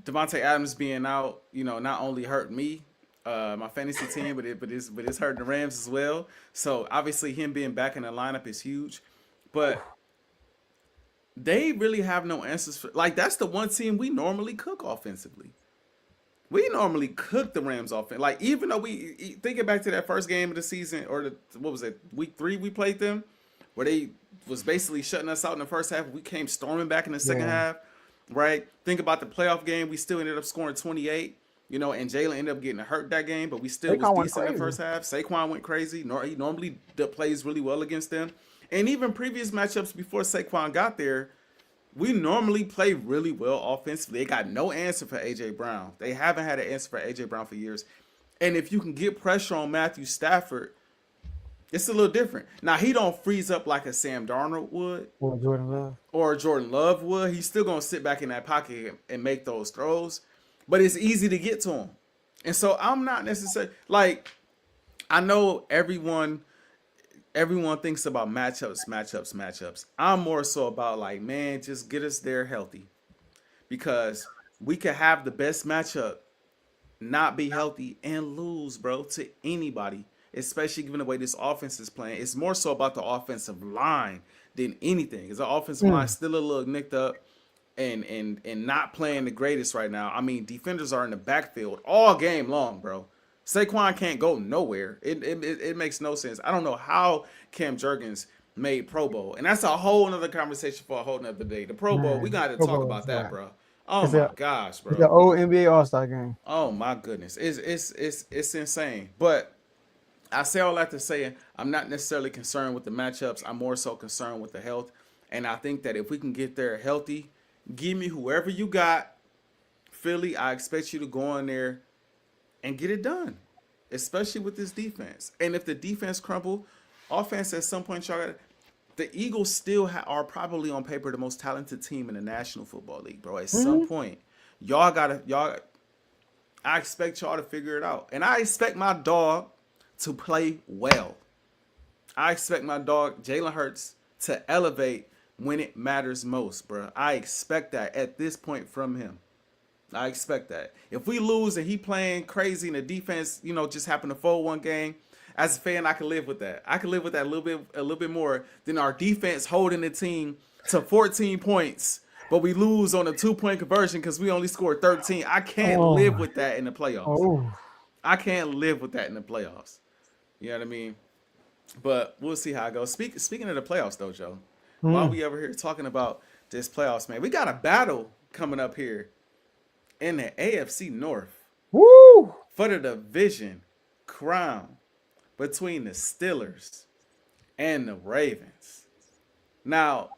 Davante Adams being out, not only hurt me, my fantasy team, but it's hurting the Rams as well. So obviously him being back in the lineup is huge, but they really have no answers for. Like that's the one team we normally cook offensively. We normally cook the Rams offense. Like even though we thinking back to that first game of the season or week 3 we played them, where they was basically shutting us out in the first half. We came storming back in the second half. Right. Think about the playoff game. We still ended up scoring 28, and Jalen ended up getting hurt that game, but we still was decent in the first half. Saquon went crazy. He normally plays really well against them. And even previous matchups before Saquon got there, we normally play really well offensively. They got no answer for Ajae Brown. They haven't had an answer for Ajae Brown for years. And if you can get pressure on Matthew Stafford, it's a little different. Now, he don't freeze up like a Sam Darnold would. Or Jordan Love would. He's still going to sit back in that pocket and make those throws. But it's easy to get to him. And so I'm not necessarily... Like, I know everyone thinks about matchups. I'm more so about, like, man, just get us there healthy. Because we could have the best matchup, not be healthy, and lose, bro, to anybody. Especially given the way this offense is playing. It's more so about the offensive line than anything. Because the offensive line is still a little nicked up and not playing the greatest right now. I mean, defenders are in the backfield all game long, bro. Saquon can't go nowhere. It makes no sense. I don't know how Cam Jurgens made Pro Bowl. And that's a whole nother conversation for a whole nother day. The Pro Bowl, we got to talk about that, bro. Oh my gosh, bro. The old NBA All-Star game. Oh my goodness. It's insane. But I say all that to say I'm not necessarily concerned with the matchups. I'm more so concerned with the health. And I think that if we can get there healthy, give me whoever you got. Philly, I expect you to go in there and get it done, especially with this defense. And if the defense crumble, offense at some point, the Eagles still are probably on paper the most talented team in the National Football League, bro. At some point, I expect y'all to figure it out. And I expect my dog to play well. I expect my dog, Jalen Hurts, to elevate when it matters most, bro. I expect that at this point from him. I expect that. If we lose and he playing crazy and the defense, just happen to fold one game, as a fan, I can live with that. I can live with that a little bit more than our defense holding the team to 14 points, but we lose on a 2-point conversion because we only scored 13. I can't live with that in the playoffs. Oh. I can't live with that in the playoffs. You know what I mean? But we'll see how it goes. Speaking of the playoffs, though, Joe, while we over here talking about this playoffs, man, we got a battle coming up here in the AFC North. Woo! For the division crown between the Steelers and the Ravens. Now,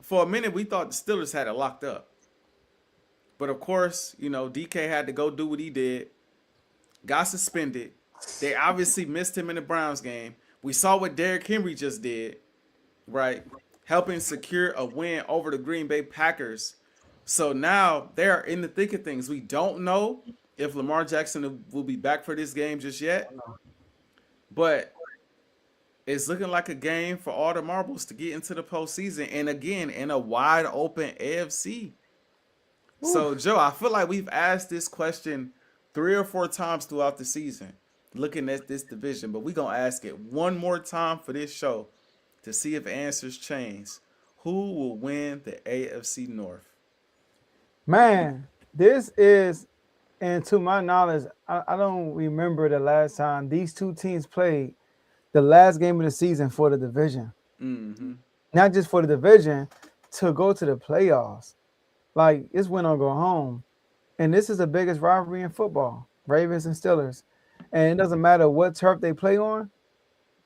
for a minute, we thought the Steelers had it locked up. But, of course, DK had to go do what he did. Got suspended. They obviously missed him in the Browns game. We saw what Derrick Henry just did, right? Helping secure a win over the Green Bay Packers. So now they're in the thick of things. We don't know if Lamar Jackson will be back for this game just yet. But it's looking like a game for all the marbles to get into the postseason. And again, in a wide open AFC. Ooh. So, Joe, I feel like we've asked this question 3 or 4 times throughout the season, looking at this division. But we're going to ask it one more time for this show to see if answers change. Who will win the AFC North? Man, this is, and to my knowledge, I don't remember the last time these two teams played the last game of the season for the division. Mm-hmm. Not just for the division, to go to the playoffs. Like, it's win or go home. And this is the biggest rivalry in football, Ravens and Steelers. And it doesn't matter what turf they play on,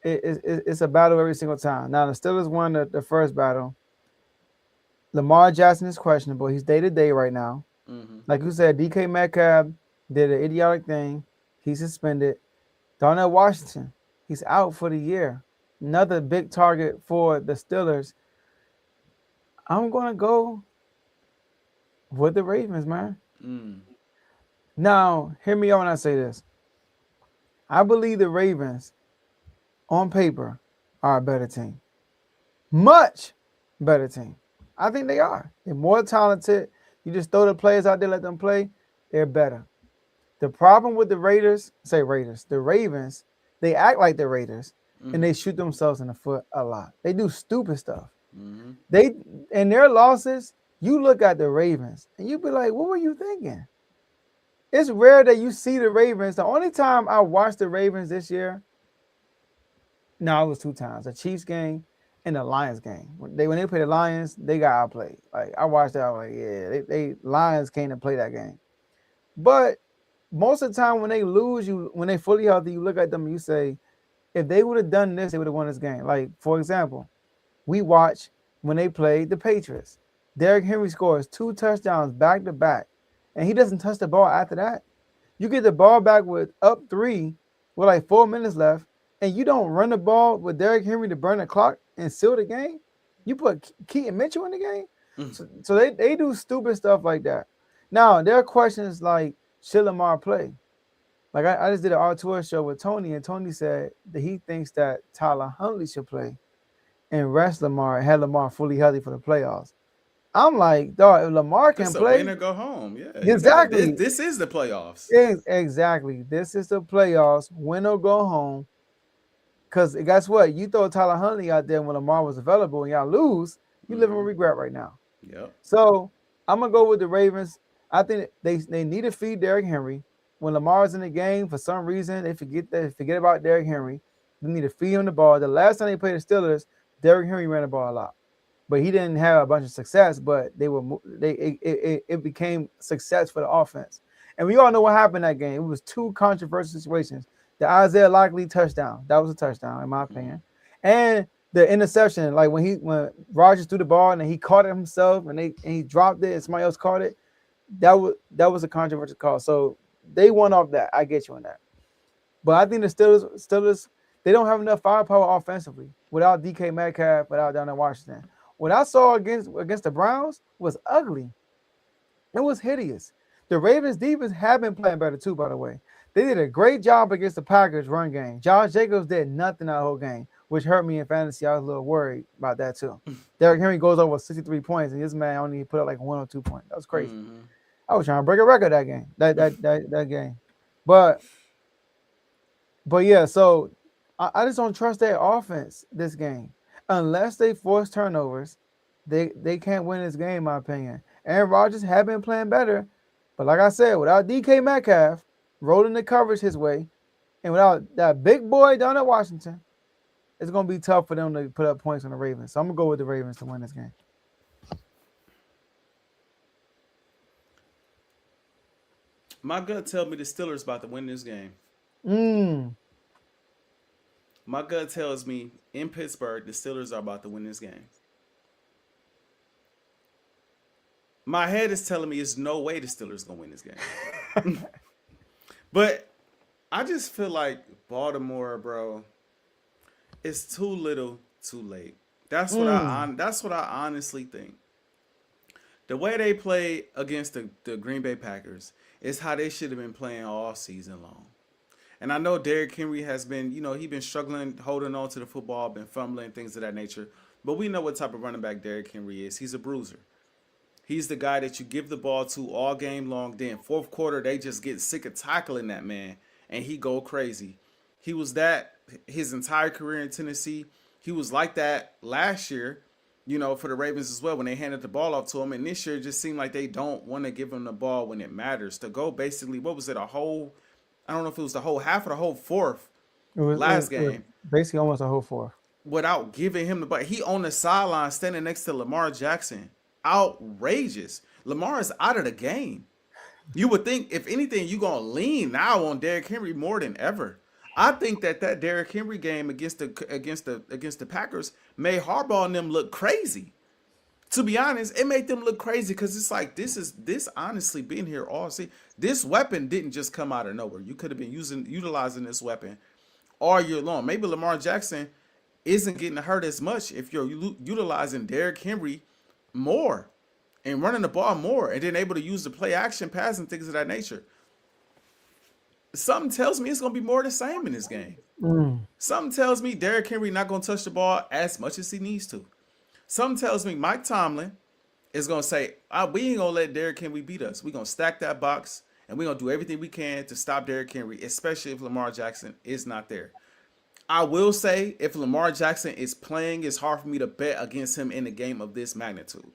it's a battle every single time. Now, the Steelers won the first battle. Lamar Jackson is questionable. He's day-to-day right now. Mm-hmm. Like you said, DK Metcalf did an idiotic thing. He's suspended. Darnell Washington, he's out for the year. Another big target for the Steelers. I'm going to go with the Ravens, man. Now, hear me out when I say this. I believe the Ravens, on paper, are a better team. Much better team. I think they are. They're more talented. You just throw the players out there, let them play. They're better. The problem with the Ravens, they act like the Raiders, and they shoot themselves in the foot a lot. They do stupid stuff. They, in their losses, you look at the Ravens, and you be like, what were you thinking? It's rare that you see the Ravens. The only time I watched the Ravens this year, it was 2 times. The Chiefs game and the Lions game. When they played the Lions, they got outplayed. Like, I watched that, I was like, yeah, they Lions came to play that game. But most of the time when they lose, when they fully healthy, you look at them and you say, if they would have done this, they would have won this game. Like, for example, we watch when they played the Patriots. Derrick Henry scores 2 touchdowns back-to-back, and he doesn't touch the ball after that. You get the ball back with up 3 with like 4 minutes left, and you don't run the ball with Derrick Henry to burn the clock and seal the game. You put Keaton Mitchell in the game. So they do stupid stuff like that. Now, there are questions like, should Lamar play? Like, I just did an R2 show with Tony, and Tony said that he thinks that Tyler Huntley should play and rest Lamar and have Lamar fully healthy for the playoffs. I'm like, dog, if Lamar can play, win or go home. Yeah, exactly. This is the playoffs. Exactly. This is the playoffs. Win or go home. Because guess what? You throw Tyler Huntley out there when Lamar was available and y'all lose, you living with regret right now. Yep. So I'm going to go with the Ravens. I think they need to feed Derrick Henry. When Lamar's in the game, for some reason, they forget about Derrick Henry. They need to feed him the ball. The last time they played the Steelers, Derrick Henry ran the ball a lot. But he didn't have a bunch of success, but it became success for the offense. And we all know what happened in that game. It was 2 controversial situations. The Isaiah Likely touchdown, that was a touchdown in my opinion, and the interception, like when Rodgers threw the ball and then he caught it himself and he dropped it and somebody else caught it, that was a controversial call. So they won off that. I get you on that. But I think the Steelers they don't have enough firepower offensively without DK Metcalf, without Darnell Washington. What I saw against the Browns was ugly. It was hideous. The Ravens defense have been playing better too, by the way. They did a great job against the Packers run game. Josh Jacobs did nothing that whole game, which hurt me in fantasy. I was a little worried about that too. Derrick Henry goes over 63 points, and this man only put up like 1 or 2 points. That was crazy. I was trying to break a record that game. That game. But yeah, so I just don't trust their offense this game. Unless they force turnovers, they can't win this game, in my opinion. Aaron Rodgers have been playing better, but like I said, without DK Metcalf rolling the coverage his way, and without that big boy down at Washington, it's gonna be tough for them to put up points on the Ravens. So I'm gonna go with the Ravens to win this game. My gut tells me the Steelers about to win this game. My gut tells me in Pittsburgh, the Steelers are about to win this game. My head is telling me there's no way the Steelers gonna win this game. But I just feel like Baltimore, bro, it's too little, too late. That's what I honestly think. The way they play against the Green Bay Packers is how they should have been playing all season long. And I know Derrick Henry has been, he's been struggling, holding on to the football, been fumbling, things of that nature. But we know what type of running back Derrick Henry is. He's a bruiser. He's the guy that you give the ball to all game long. Then fourth quarter, they just get sick of tackling that man, and he go crazy. He was that his entire career in Tennessee. He was like that last year, for the Ravens as well when they handed the ball off to him. And this year, it just seemed like they don't want to give him the ball when it matters. To go basically, what was it, I don't know if it was the whole half or the whole fourth last game. Basically almost a whole fourth. Without giving him the ball. He on the sideline standing next to Lamar Jackson. Outrageous. Lamar is out of the game. You would think, if anything, you're going to lean now on Derrick Henry more than ever. I think that Derrick Henry game against the Packers made Harbaugh and them look crazy. To be honest, it made them look crazy because it's like this honestly been here all season. This weapon didn't just come out of nowhere. You could have been utilizing this weapon all year long. Maybe Lamar Jackson isn't getting hurt as much if you're utilizing Derrick Henry more and running the ball more and then able to use the play action pass and things of that nature. Something tells me it's going to be more of the same in this game. Something tells me Derrick Henry not going to touch the ball as much as he needs to. Something tells me Mike Tomlin is going to say, we ain't going to let Derrick Henry beat us. We're going to stack that box, and we're going to do everything we can to stop Derrick Henry, especially if Lamar Jackson is not there. I will say, if Lamar Jackson is playing, it's hard for me to bet against him in a game of this magnitude.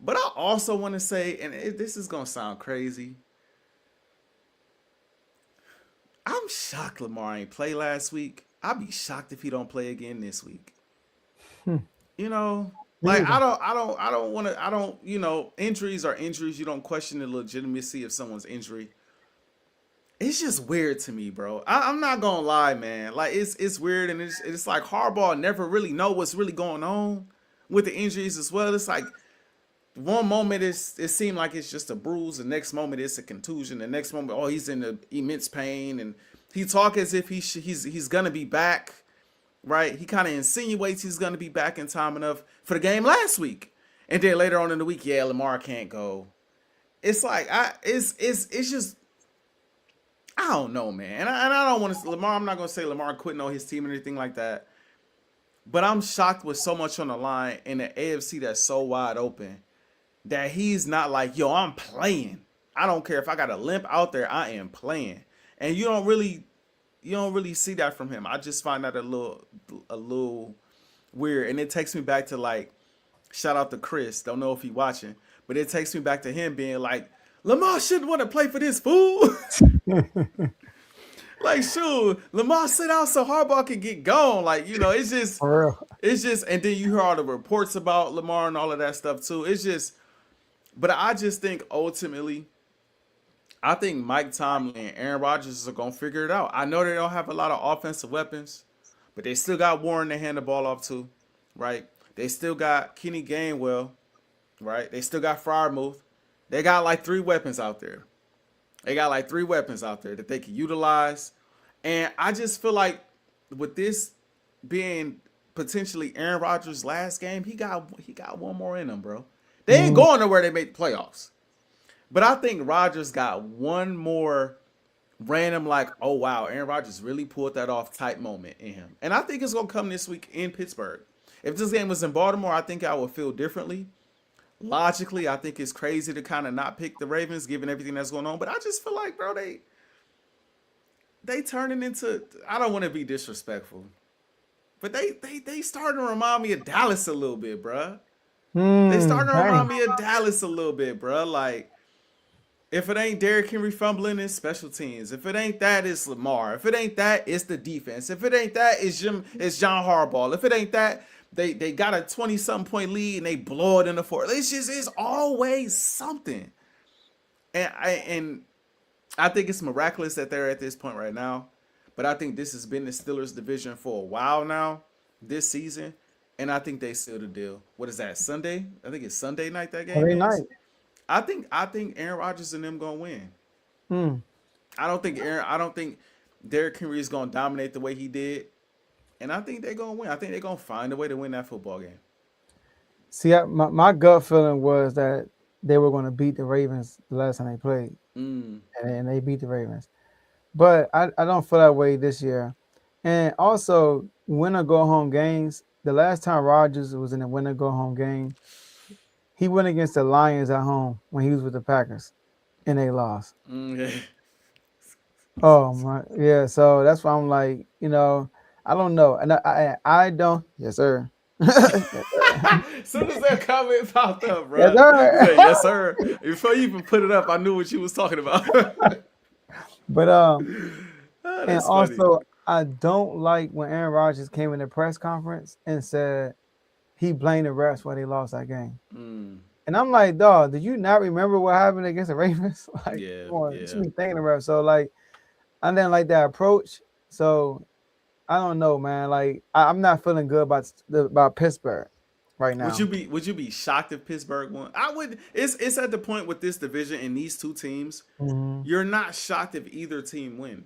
But I also want to say, and this is going to sound crazy, I'm shocked Lamar ain't play last week. I'd be shocked if he don't play again this week. Like I don't want to, injuries are injuries. You don't question the legitimacy of someone's injury. It's just weird to me, bro. I'm not gonna lie, man. Like it's weird, and it's like Harbaugh never really know what's really going on with the injuries as well. It's like one moment it seemed like it's just a bruise, the next moment it's a contusion, the next moment he's in the immense pain, and he talk as if he's gonna be back, right? He kind of insinuates he's gonna be back in time enough for the game last week, and then later on in the week, Lamar can't go. It's like it's just. I don't know, man. And I don't want to Lamar. I'm not going to say Lamar quitting on his team or anything like that. But I'm shocked with so much on the line in the AFC that's so wide open that he's not like, I'm playing. I don't care if I got a limp out there. I am playing. And you don't really see that from him. I just find that a little weird. And it takes me back to, like, shout out to Chris. Don't know if he's watching. But it takes me back to him being like, Lamar shouldn't want to play for this fool. Like, shoot, Lamar sit out so Harbaugh can get gone. Like, it's just, and then you hear all the reports about Lamar and all of that stuff too. It's just, but I just think ultimately, I think Mike Tomlin and Aaron Rodgers are going to figure it out. I know they don't have a lot of offensive weapons, but they still got Warren to hand the ball off to, right? They still got Kenny Gainwell, right? They still got Freiermuth. They got like 3 weapons out there. That they can utilize. And I just feel like with this being potentially Aaron Rodgers' last game, he got one more in him, bro. They ain't going nowhere. They make the playoffs. But I think Rodgers got one more random, like, oh, wow, Aaron Rodgers really pulled that off type moment in him. And I think it's going to come this week in Pittsburgh. If this game was in Baltimore, I think I would feel differently. logically, I think it's crazy to kind of not pick the Ravens given everything that's going on. But I just feel like, bro, they turning into. I don't want to be disrespectful, but they starting to remind me of Dallas a little bit, bro. They starting to remind me of Dallas a little bit, bro. Like, if it ain't Derrick Henry fumbling, it's special teams. If it ain't that, it's Lamar. If it ain't that, it's the defense. If it ain't that, it's John Harbaugh. If it ain't that, they got a 20-something point lead and they blow it in the fourth. It's always something. And I think it's miraculous that they're at this point right now. But I think this has been the Steelers division for a while now, this season. And I think they seal the deal. What is that, Sunday? I think it's Sunday night that game Sunday is. night. I think Aaron Rodgers and them gonna win. I don't think Derrick Henry is gonna dominate the way he did. And I think they're gonna win. I think they're gonna find a way to win that football game. See, my gut feeling was that they were going to beat the Ravens the last time they played, and they beat the Ravens. But I don't feel that way this year. And also, win or go home games. The last time Rodgers was in a win or go home game, he went against the Lions at home when he was with the Packers, and they lost. Oh my, yeah. So that's why I'm like, I don't know, and I don't. Yes, sir. As soon as that comment popped up, bro. Yes, sir. Said, yes, sir. Before you even put it up, I knew what you was talking about. But and also, funny. I don't like when Aaron Rodgers came in the press conference and said he blamed the refs why they lost that game. And I'm like, dog, did you not remember what happened against the Ravens? Like, come on, you should be thanking the refs. So, like, I didn't like that approach. So, I don't know, man. Like, I'm not feeling good about Pittsburgh right now. Would you be shocked if Pittsburgh won? I would. It's at the point with this division and these two teams, you're not shocked if either team win.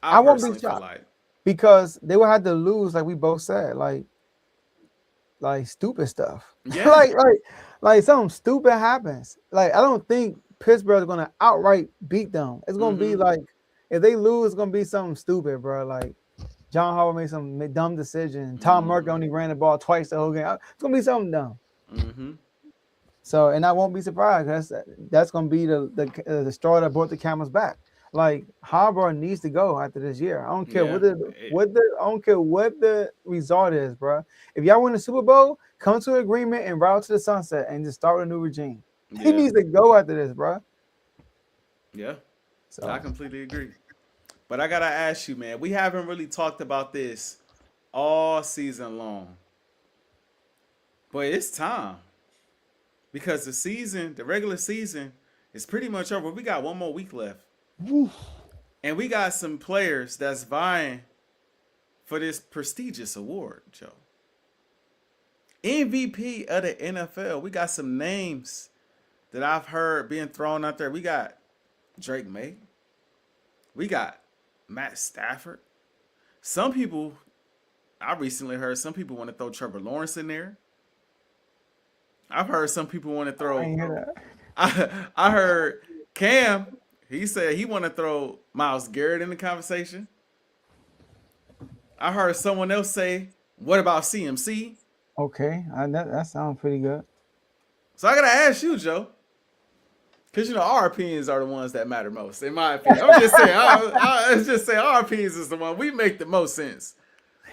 I won't be shocked because they will have to lose, like we both said, like stupid stuff. Yeah. like something stupid happens. Like, I don't think Pittsburgh is gonna outright beat them. It's gonna be like, if they lose, it's gonna be something stupid, bro. Like, John Harbaugh made some dumb decision. Tom Murphy only ran the ball twice the whole game. It's gonna be something dumb. So, and I won't be surprised. That's gonna be the straw that brought the camel's back. Like, Harbaugh needs to go after this year. I don't care I don't care what the result is, bro. If y'all win the Super Bowl, come to an agreement and route to the sunset and just start a new regime. Yeah. He needs to go after this, bro. Yeah, so I completely agree. But I gotta ask you, man. We haven't really talked about this all season long, but it's time because the regular season, is pretty much over. We got one more week left. And we got some players that's vying for this prestigious award, Joe. MVP of the NFL. We got some names that I've heard being thrown out there. We got Drake May. We got Matt Stafford. I recently heard some people want to throw Trevor Lawrence in there. I've heard some people want to throw. I heard Cam. He said he want to throw Myles Garrett in the conversation. I heard someone else say, "What about CMC?" Okay, that sounds pretty good. So I gotta ask you, Joe, because our opinions are the ones that matter most, in my opinion. I'm just saying. I just say our opinions is the one we make the most sense.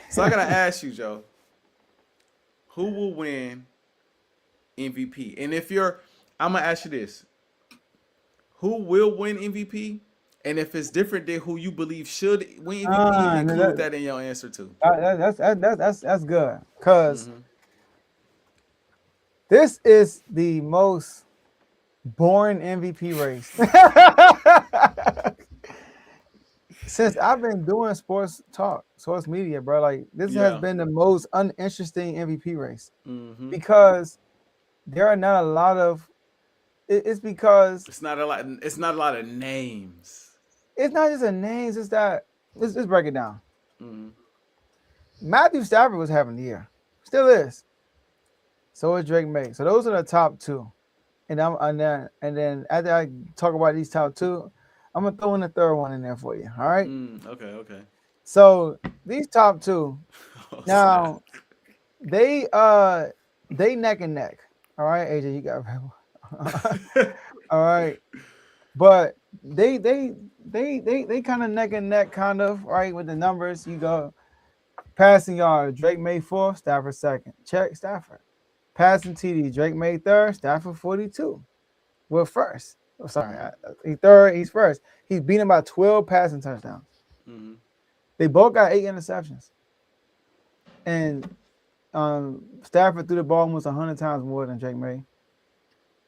So I gotta ask you, Joe, who will win MVP? And I'm gonna ask you this. Who will win MVP? And if it's different than who you believe should win MVP, include that in your answer too. That's good. Because this is the most boring MVP race. Since I've been doing sports media, bro, like this has been the most uninteresting MVP race. Because there are not a lot of It's because it's not a lot of names. It's not just a names. It's that let's break it down. Matthew Stafford was having the year, still is. So is Drake May. So those are the top two, and then after I talk about these top two, I'm gonna throw in the third one in there for you. All right. Okay. So these top two, now they neck and neck. All right, AJ, you got all right. But they kind of neck and neck, kind of, right, with the numbers. You go passing yard, Drake made 4th, Stafford 2nd. Check Stafford. Passing TD, Drake made 3rd, Stafford 42. Well, first. Oh, sorry, he's 3rd, he's 1st. He's beaten by 12 passing touchdowns. Mm-hmm. They both got 8 interceptions. And Stafford threw the ball almost 100 times more than Drake May.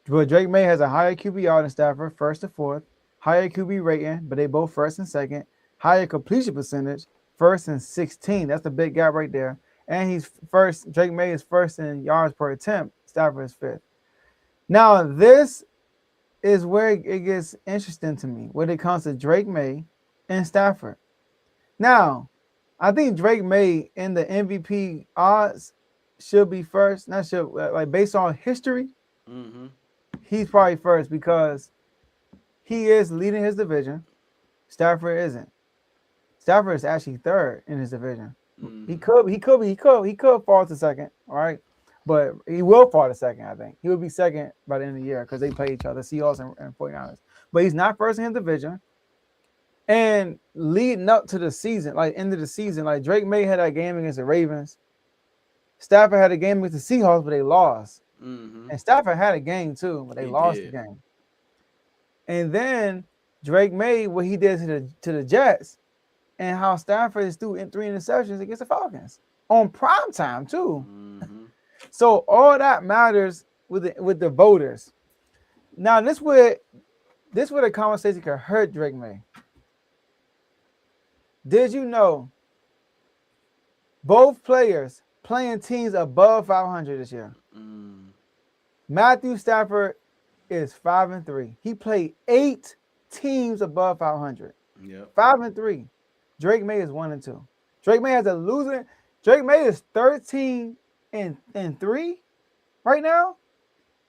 But Drake May has a higher QBR than Stafford, 1st to 4th, higher QB rating, but they both 1st and 2nd, higher completion percentage, 1st and 16. That's the big gap right there. And he's 1st. Drake May is 1st in yards per attempt. Stafford is 5th. Now, this is where it gets interesting to me when it comes to Drake May and Stafford. Now, I think Drake May in the MVP odds should be 1st. Not should, like, based on history. Mm-hmm. He's probably 1st because he is leading his division. Stafford isn't. Stafford is actually 3rd in his division. Mm-hmm. He could fall to 2nd, all right? But he will fall to 2nd, I think. He will be 2nd by the end of the year because they play each other, Seahawks and 49ers. But he's not 1st in his division. And leading up to the season, like end of the season, like Drake May had that game against the Ravens. Stafford had a game against the Seahawks, but they lost. Mm-hmm. And Stafford had a game too, but they lost the game. And then Drake May, what he did to the Jets, and how Stafford is threw in 3 interceptions against the Falcons on prime time too. Mm-hmm. So all that matters with the voters. Now this where the conversation could hurt Drake May. Did you know both players playing teams above 500 this year? Mm. Matthew Stafford is 5-3. He played 8 teams above 500. Yep. 5-3. Drake May is 1-2. Drake May has a losing. Drake May is 13-3 right now,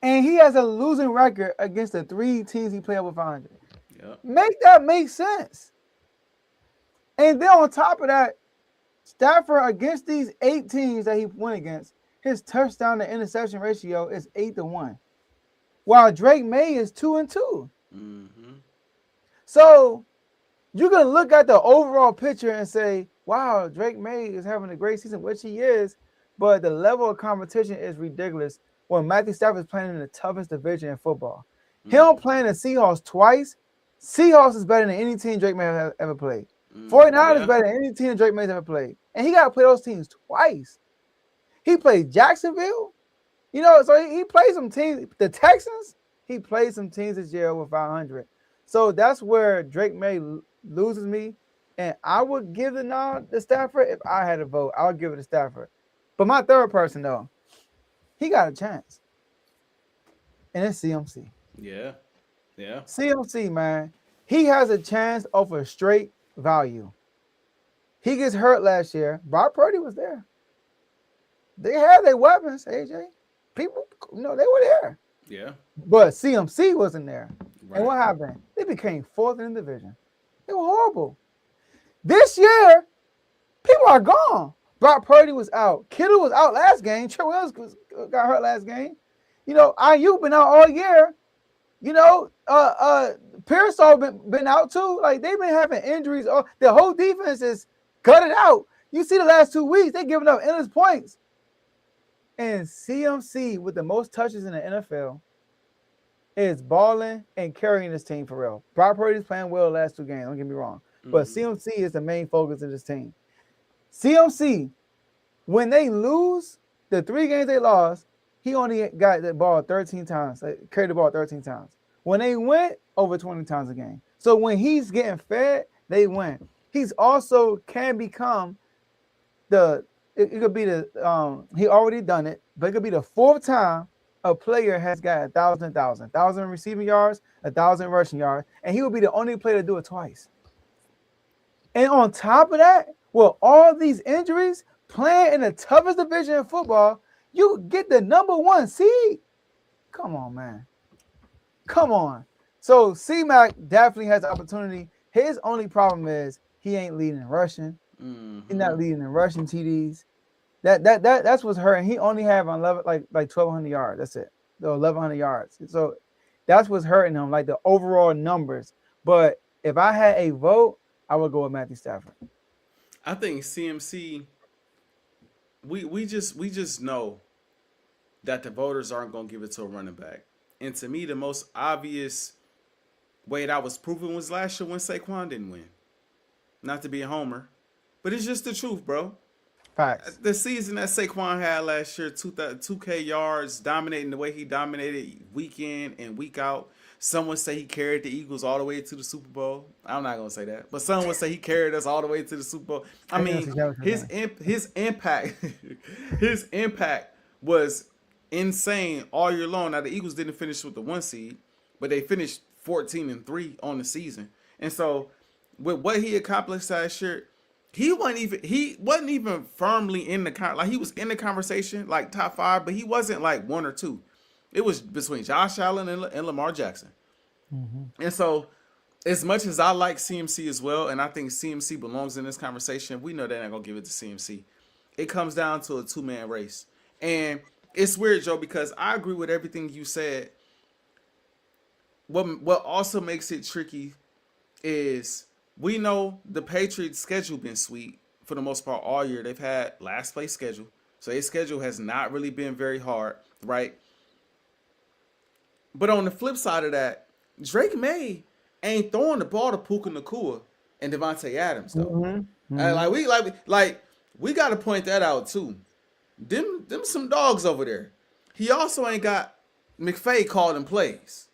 and he has a losing record against the 3 teams he played over 500. Yep. Make that make sense. And then on top of that, Stafford against these 8 teams that he went against, his touchdown to interception ratio is 8-1, while Drake May is 2-2. Mm-hmm. So you can look at the overall picture and say, wow, Drake May is having a great season, which he is, but the level of competition is ridiculous when Matthew Stafford is playing in the toughest division in football. Mm-hmm. Him playing the Seahawks twice, Seahawks is better than any team Drake May has ever played. 49ers is better than any team Drake May's ever played. And he got to play those teams twice. He played Jacksonville. You know, so he played some teams. The Texans, he played some teams this year over 500. So that's where Drake May loses me. And I would give the nod to Stafford if I had a vote. I would give it to Stafford. But my third person, though, he got a chance. And it's CMC. Yeah. CMC, man. He has a chance off a straight value. He gets hurt last year. Brock Purdy was there. They had their weapons, AJ. People, they were there. Yeah. But CMC wasn't there. Right. And what happened? They became 4th in the division. They were horrible. This year, people are gone. Brock Purdy was out. Kittle was out last game. Trey Williams got hurt last game. Ayuk been out all year. Pearsall been out too. Like, they've been having injuries. The whole defense is gutted out. You see the last 2 weeks, they giving up endless points. And CMC, with the most touches in the NFL, is balling and carrying this team for real. Brock Purdy's playing well the last 2 games, don't get me wrong. Mm-hmm. But CMC is the main focus of this team. CMC, when they lose, the 3 games they lost, he only got the ball 13 times, carried the ball 13 times. When they went, over 20 times a game. So when he's getting fed, they win. He's also can become it could be he already done it, but it could be the 4th time a player has got 1,000 receiving yards, 1,000 rushing yards, and he will be the only player to do it twice. And on top of that, with all these injuries, playing in the toughest division in football, you get the number 1 seed. Come on, man. Come on. So C-Mac definitely has the opportunity. His only problem is he ain't leading in rushing. Mm-hmm. He's not leading in rushing TDs. That's what's hurting. He only have 11, like 1,200 yards. That's it. the 1,100 yards. So that's what's hurting him, like the overall numbers. But if I had a vote, I would go with Matthew Stafford. I think CMC. We just know that the voters aren't gonna give it to a running back. And to me, the most obvious way that was proven was last year when Saquon didn't win. Not to be a homer, but it's just the truth, bro. Facts. The season that Saquon had last year, 2K yards, dominating the way he dominated week in and week out. Someone say he carried the Eagles all the way to the Super Bowl. I'm not gonna say that, but someone would say he carried us all the way to the Super Bowl. I mean, his impact, his impact was insane all year long. Now the Eagles didn't finish with the 1 seed, but they finished 14-3 on the season. And so, with what he accomplished last year, he wasn't even firmly in the he was in the conversation, like top 5, but he wasn't like 1 or 2. It was between Josh Allen and Lamar Jackson. Mm-hmm. And so, as much as I like CMC as well, and I think CMC belongs in this conversation, we know they're not gonna give it to CMC. It comes down to a 2-man race, and it's weird, Joe, because I agree with everything you said. What also makes it tricky is we know the Patriots' schedule been sweet for the most part all year. They've had last place schedule, so their schedule has not really been very hard, right? But on the flip side of that, Drake May ain't throwing the ball to Puka Nacua and Devontae Adams though. Mm-hmm. And we got to point that out too. Them some dogs over there. He also ain't got McVay calling plays.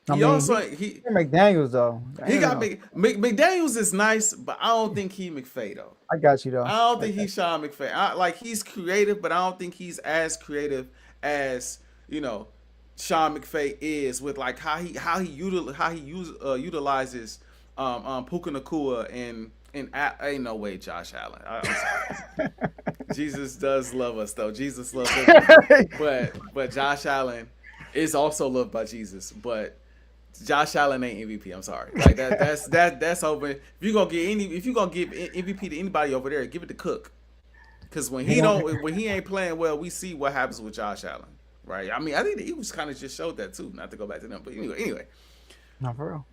McDaniels though. He got McDaniels is nice, but I don't think he McVay though. I got you though. I don't think he's Sean McVay. He's creative, but I don't think he's as creative as Sean McVay is with like how he utilizes Puka Nacua and ain't no way Josh Allen. I'm sorry. Jesus does love us though. Jesus loves us, but Josh Allen is also loved by Jesus. But Josh Allen ain't MVP. I'm sorry. Like that's open. If you're gonna give MVP to anybody over there, give it to Cook. Because when he ain't playing well, we see what happens with Josh Allen. Right. I mean, I think the Eagles kind of just showed that too. Not to go back to them, but anyway. Not for real.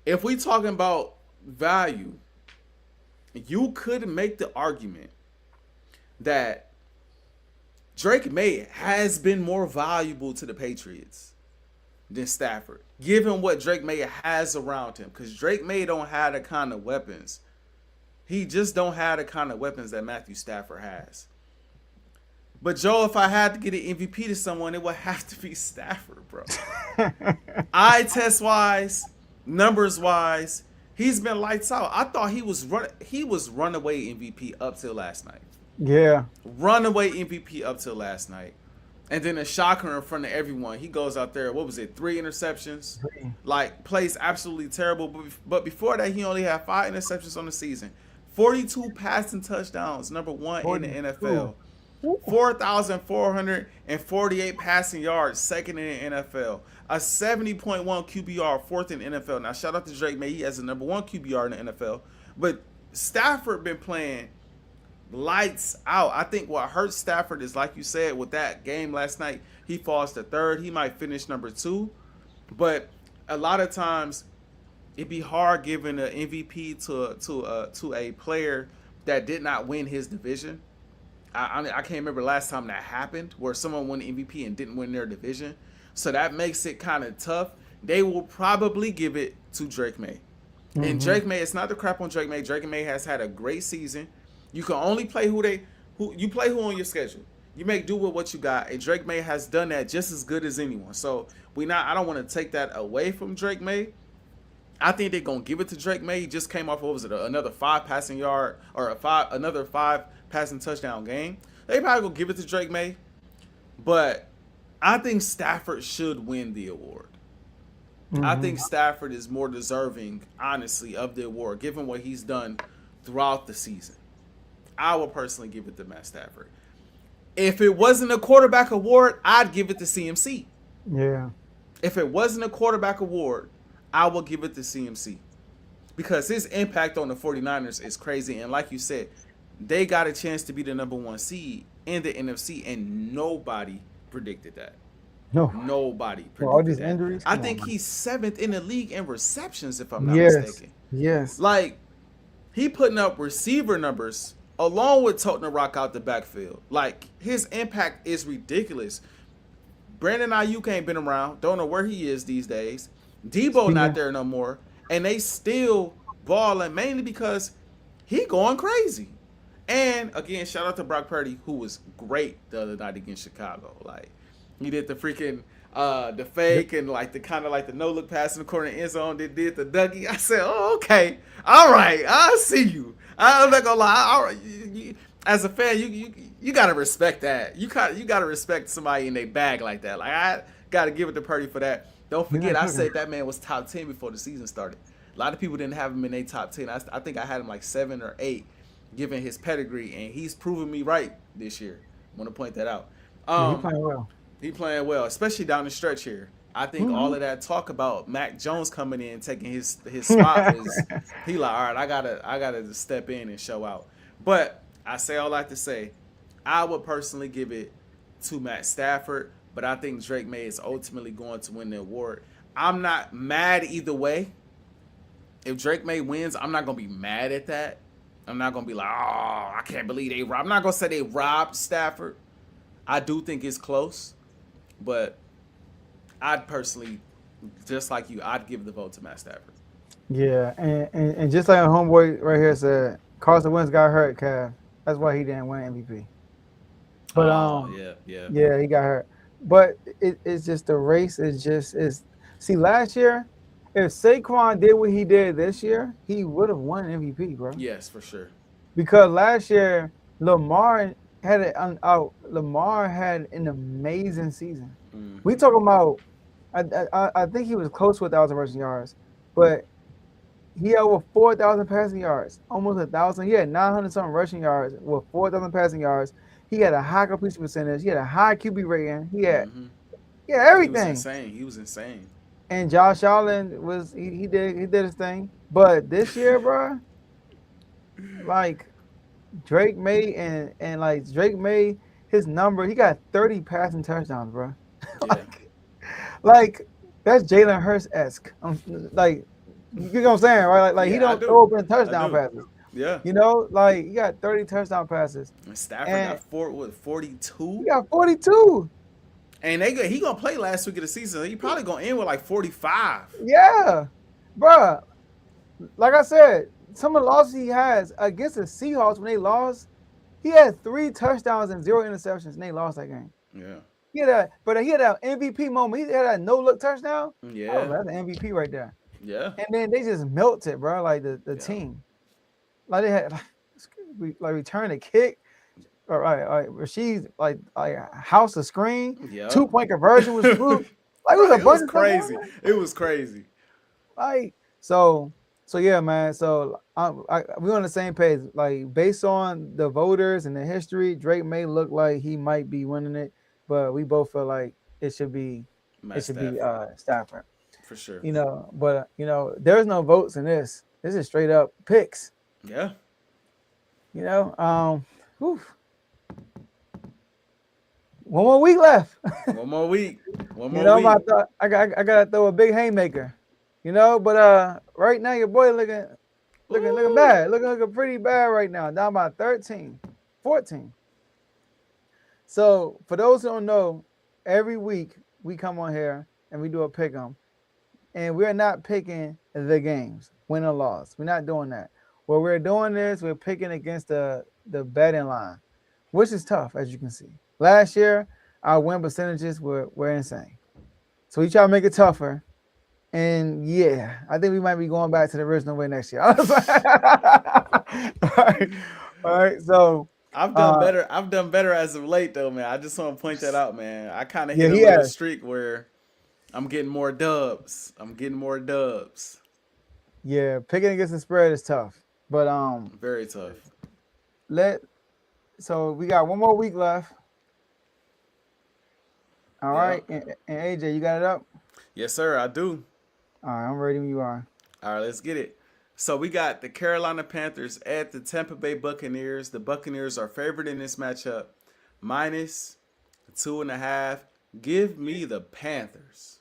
If we talking about value, you could make the argument that Drake May has been more valuable to the Patriots than Stafford, given what Drake May has around him. Because Drake May don't have the kind of weapons. He just don't have the kind of weapons that Matthew Stafford has. But Joe, if I had to get an MVP to someone, it would have to be Stafford, bro. Eye test wise, numbers wise, he's been lights out. I thought he was runaway MVP up till last night. Yeah. Runaway MVP up till last night. And then a shocker in front of everyone. He goes out there, 3 interceptions? Plays absolutely terrible. But before that, he only had 5 interceptions on the season. 42 passing touchdowns, number 1 in the NFL. 4,448 passing yards, 2nd in the NFL. A 70.1 QBR, 4th in the NFL. Now, shout out to Drake May. He has the number 1 QBR in the NFL. But Stafford been playing lights out. I think what hurts Stafford is, like you said, with that game last night, he falls to 3rd. He might finish number 2. But a lot of times, it'd be hard giving an MVP to a player that did not win his division. I can't remember last time that happened where someone won the MVP and didn't win their division. So that makes it kind of tough. They will probably give it to Drake May. Mm-hmm. And Drake May, it's not the crap on Drake May. Drake May has had a great season. You can only play who on your schedule. You make do with what you got. And Drake May has done that just as good as anyone. So I don't want to take that away from Drake May. I think they're gonna give it to Drake May. He just came off another 5 passing yard or another 5 passing touchdown game. They probably gonna give it to Drake May, but I think Stafford should win the award. Mm-hmm. I think Stafford is more deserving, honestly, of the award, given what he's done throughout the season. I would personally give it to Matt Stafford. If it wasn't a quarterback award, I'd give it to CMC. Yeah. If it wasn't a quarterback award, I will give it to CMC because his impact on the 49ers is crazy. And like you said, they got a chance to be the number 1 seed in the NFC, and nobody predicted that. No. Nobody predicted all these that. injuries. I Come think on, man. he's 7th in the league in receptions, if I'm not Yes. mistaken. Yes. Like, he putting up receiver numbers along with toting the rock out the backfield. Like, his impact is ridiculous. Brandon Ayuk ain't been around. Don't know where he is these days. Debo not there no more. And they still balling mainly because he going crazy. And, again, shout out to Brock Purdy, who was great the other night against Chicago. Like, he did the freaking the fake and like the kind of like the no look pass in the corner end zone. They did the Dougie. I said, oh, okay, all right, I see you. I'm not gonna lie. As a fan, you gotta respect that. You gotta respect somebody in their bag like that. Like, I gotta give it to Purdy for that. Don't forget, I said that man was top 10 before the season started. A lot of people didn't have him in their top 10. I think I had him like 7 or 8, given his pedigree, and he's proven me right this year. I want to point that out. He playing well. He playing well, especially down the stretch here. I think all of that talk about Mac Jones coming in taking his spot was he like, all right, I gotta step in and show out. But I say all that to say, I would personally give it to Matt Stafford, but I think Drake May is ultimately going to win the award. I'm not mad either way. If Drake May wins, I'm not gonna be mad at that. I'm not gonna be like, oh, I can't believe they robbed. I'm not gonna say they robbed Stafford. I do think it's close. But I'd personally, just like you, I'd give the vote to Matt Stafford. Yeah, and just like a homeboy right here said, Carson Wentz got hurt, Cav. That's why he didn't win MVP. But yeah, he got hurt. But it's just the race is. See, last year, if Saquon did what he did this year, he would have won MVP, bro. Yes, for sure. Because last year, Lamar had an amazing season. Mm-hmm. We talking about, I think he was close to 1,000 rushing yards, but he had over 4,000 passing yards, almost 1,000. He had 900 something rushing yards with 4,000 passing yards. He had a high completion percentage. He had a high QB rating. He had everything. He was insane. And Josh Allen he did his thing. But this year, bro, like Drake May and like Drake May, his number, he got 30 passing touchdowns, bro. like that's Jalen Hurts-esque. Like, you know what I'm saying, right? Like he don't throw open touchdown passes. Yeah. You know, like he got 30 touchdown passes. And Stafford got 42. He got 42. And he gonna play last week of the season. He probably gonna end with like 45. Yeah, bro. Like I said, some of the losses he has against the Seahawks when they lost, he had 3 touchdowns and 0 interceptions, and they lost that game. Yeah. He had that MVP moment. He had that no-look touchdown. Yeah. Oh, that's an MVP right there. Yeah. And then they just melted, bro, like the team. Like they had like return a kick. All right. Rashid's like house a screen. Yeah. 2-point conversion was smooth. Like, it was a bunch of crazy. It was crazy. Like, so yeah, man. So we're on the same page. Like, based on the voters and the history, Drake may look like he might be winning it, but we both feel like it should be Stafford. For sure. You know, but there's no votes in this. This is straight up picks. Yeah. You know, one more week left. One more week. I gotta throw a big haymaker. You know, but right now your boy looking bad. Looking pretty bad right now. Down by 13, 14. So for those who don't know, every week we come on here and we do a pick 'em. And we're not picking the games, win or loss. We're not doing that. What we're doing is we're picking against the betting line, which is tough, as you can see. Last year, our win percentages were insane. So we try to make it tougher. And yeah, I think we might be going back to the original way next year. All right. So I've done better. I've done better as of late, though, man. I just want to point that out, man. I kind of hit a little streak where I'm getting more dubs. Yeah, picking against the spread is tough, but very tough. So we got one more week left. All right, and AJ, you got it up? Yes, sir, I do. All right, I'm ready when you are. All right, let's get it. So we got the Carolina Panthers at the Tampa Bay Buccaneers. The Buccaneers are favored in this matchup, minus 2.5. Give me the Panthers.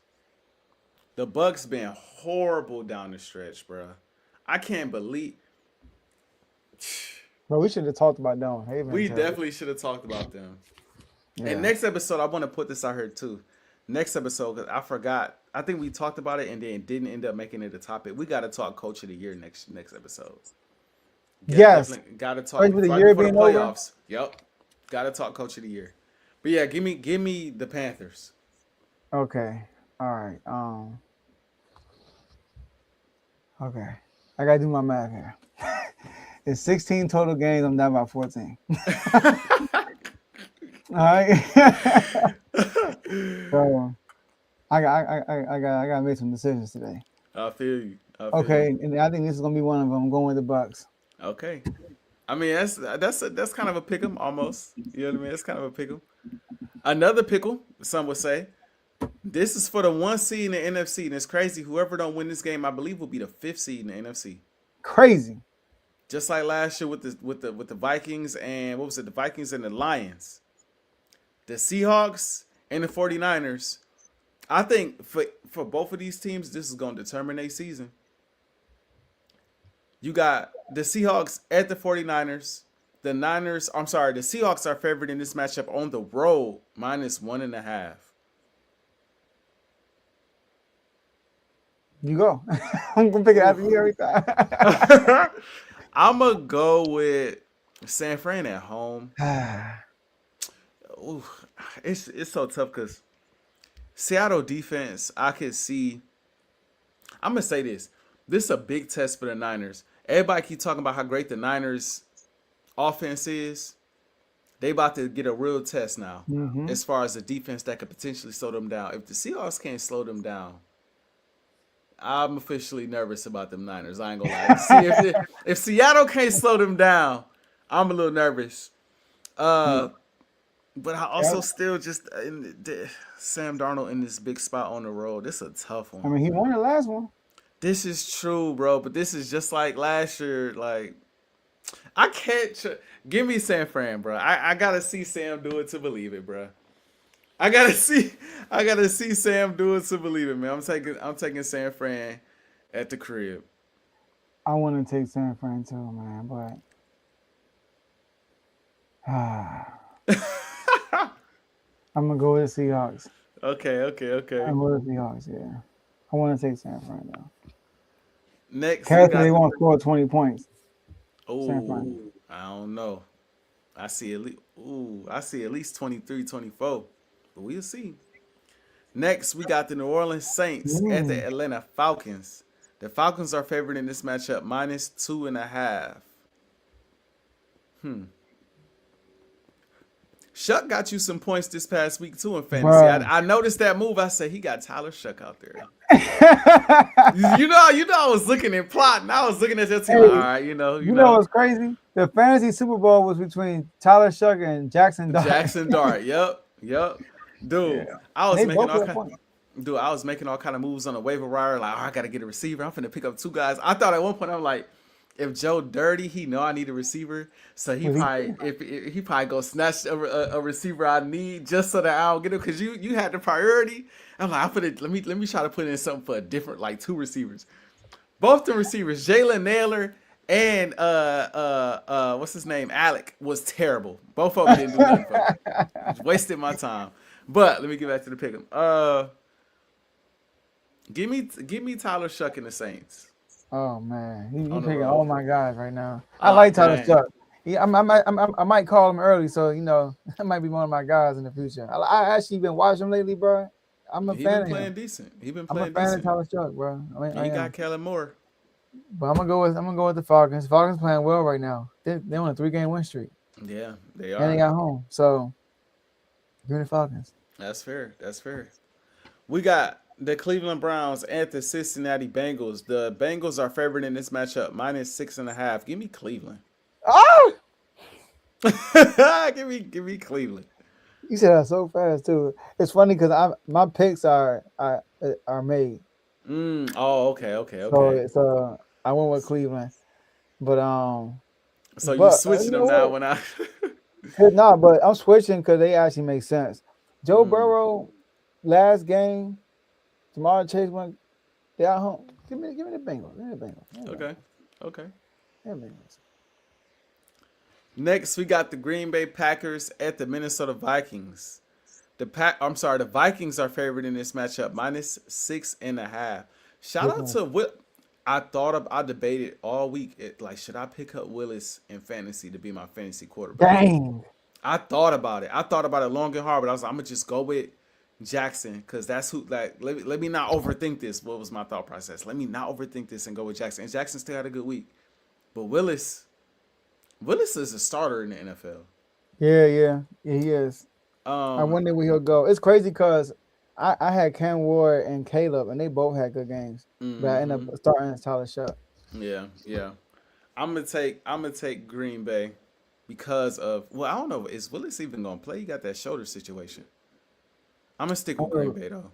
The Bucks been horrible down the stretch, bro. I can't believe. Bro, we should have talked about them. We definitely should have talked about them. Yeah. And next episode, I want to put this out here too. Next episode, because I forgot. I think we talked about it and then didn't end up making it a topic. We got to talk Coach of the Year next episode. Yes. Got to talk Coach of the right Year before the being over? playoffs. Yep. Got to talk Coach of the Year. But yeah, give me the Panthers. Okay. All right. Okay. I gotta do my math here. It's 16 total games. I'm down by 14. All right. So I gotta make some decisions today. I feel you. Okay, and I think this is gonna be one of them. I'm going with the Bucks. Okay. I mean, that's kind of a pick 'em almost. You know what I mean? It's kind of a pick 'em. Another pickle, some would say. This is for the 1 seed in the NFC, and it's crazy. Whoever don't win this game, I believe, will be the 5th seed in the NFC. Crazy. Just like last year with the Vikings and what was it? The Vikings and the Lions. The Seahawks and the 49ers. I think for both of these teams, this is going to determine their season. You got the Seahawks at the 49ers. The Seahawks are favored in this matchup on the road, -1.5. You go. I'm gonna pick it after you every time. I'm gonna go with San Fran at home. Ooh, it's so tough because Seattle defense, I could see. I'm gonna say this. This is a big test for the Niners. Everybody keep talking about how great the Niners offense is. They about to get a real test now as far as the defense that could potentially slow them down. If the Seahawks can't slow them down, I'm officially nervous about them Niners. I ain't gonna lie. See, if Seattle can't slow them down, I'm a little nervous. But I also still just Sam Darnold in this big spot on the road. This is a tough one. I mean, he won the last one. This is true, bro. But this is just like last year. Like, I can't. Give me San Fran, bro. I gotta see Sam do it to believe it, bro. I gotta see Sam do it to believe it, man. I'm taking San Fran at the crib. I want to take San Fran too, man, but I'm gonna go with the Seahawks. Okay. I'm going with the Seahawks, yeah. I want to take San Fran though. Next, they won't score 20 points. Oh, I don't know. I see at least 23, 24. But we'll see. Next, we got the New Orleans Saints at the Atlanta Falcons. The Falcons are favored in this matchup, -2.5. Shuck got you some points this past week too in fantasy. I noticed that move. I said he got Tyler Shuck out there. you know, I was looking and plotting. I was looking at your team. Hey, all right, you know what's crazy? The fantasy Super Bowl was between Tyler Shuck and Jackson Dart. Jackson Dart. Yep. Dude, yeah. I was making all kind of moves on the waiver wire. Like, I gotta get a receiver. I'm finna pick up 2 guys. I thought at one point I'm like, if Joe Dirty, he know I need a receiver, so he probably go snatch a receiver I need just so that I don't get him. Because you had the priority. I'm like, let me try to put in something for a different, like 2 receivers. Both the receivers, Jalen Naylor and what's his name, Alec, was terrible. Both of them didn't do nothing for me. Wasted my time. But let me get back to the pick'em. Give me Tyler Shuck and the Saints. Oh man, you picking all my guys right now. I like Tyler Shuck. I might call him early, so that might be one of my guys in the future. I actually been watching him lately, bro. I'm a fan of him. He been playing decent. I'm a fan of Tyler Shuck, bro. He got Kellen Moore. But I'm gonna go with the Falcons. Falcons playing well right now. They on a 3-game win streak. Yeah, they are. And they got home. So give me the Falcons. That's fair. We got the Cleveland Browns at the Cincinnati Bengals. The Bengals are favored in this matchup, -6.5. Give me Cleveland. Oh! give me Cleveland. You said that so fast too. It's funny because my picks are made. Oh, okay. So I went with Cleveland, but So you switching them now when I? No, but I'm switching because they actually make sense. Joe Burrow, last game, Jamar Chase went. They out home. Give me the Bengals. Give me the Bengals. Okay. Okay. Give me the Bengals. Next, we got the Green Bay Packers at the Minnesota Vikings. The Vikings are favored in this matchup, -6.5. Shout out to Will. I debated all week. Should I pick up Willis in fantasy to be my fantasy quarterback? Dang. I thought about it. I thought about it long and hard, but I was like, I'm gonna just go with Jackson because that's who. Let me not overthink this. What was my thought process? Let me not overthink this and go with Jackson. And Jackson still had a good week, but Willis is a starter in the NFL. Yeah, he is. I wonder where he'll go. It's crazy because I had Cam Ward and Caleb, and they both had good games. But I ended up starting Tyler Shutt. Yeah. I'm gonna take Green Bay because of I don't know. Is Willis even gonna play? He got that shoulder situation. I'm gonna stick with Green Bay though.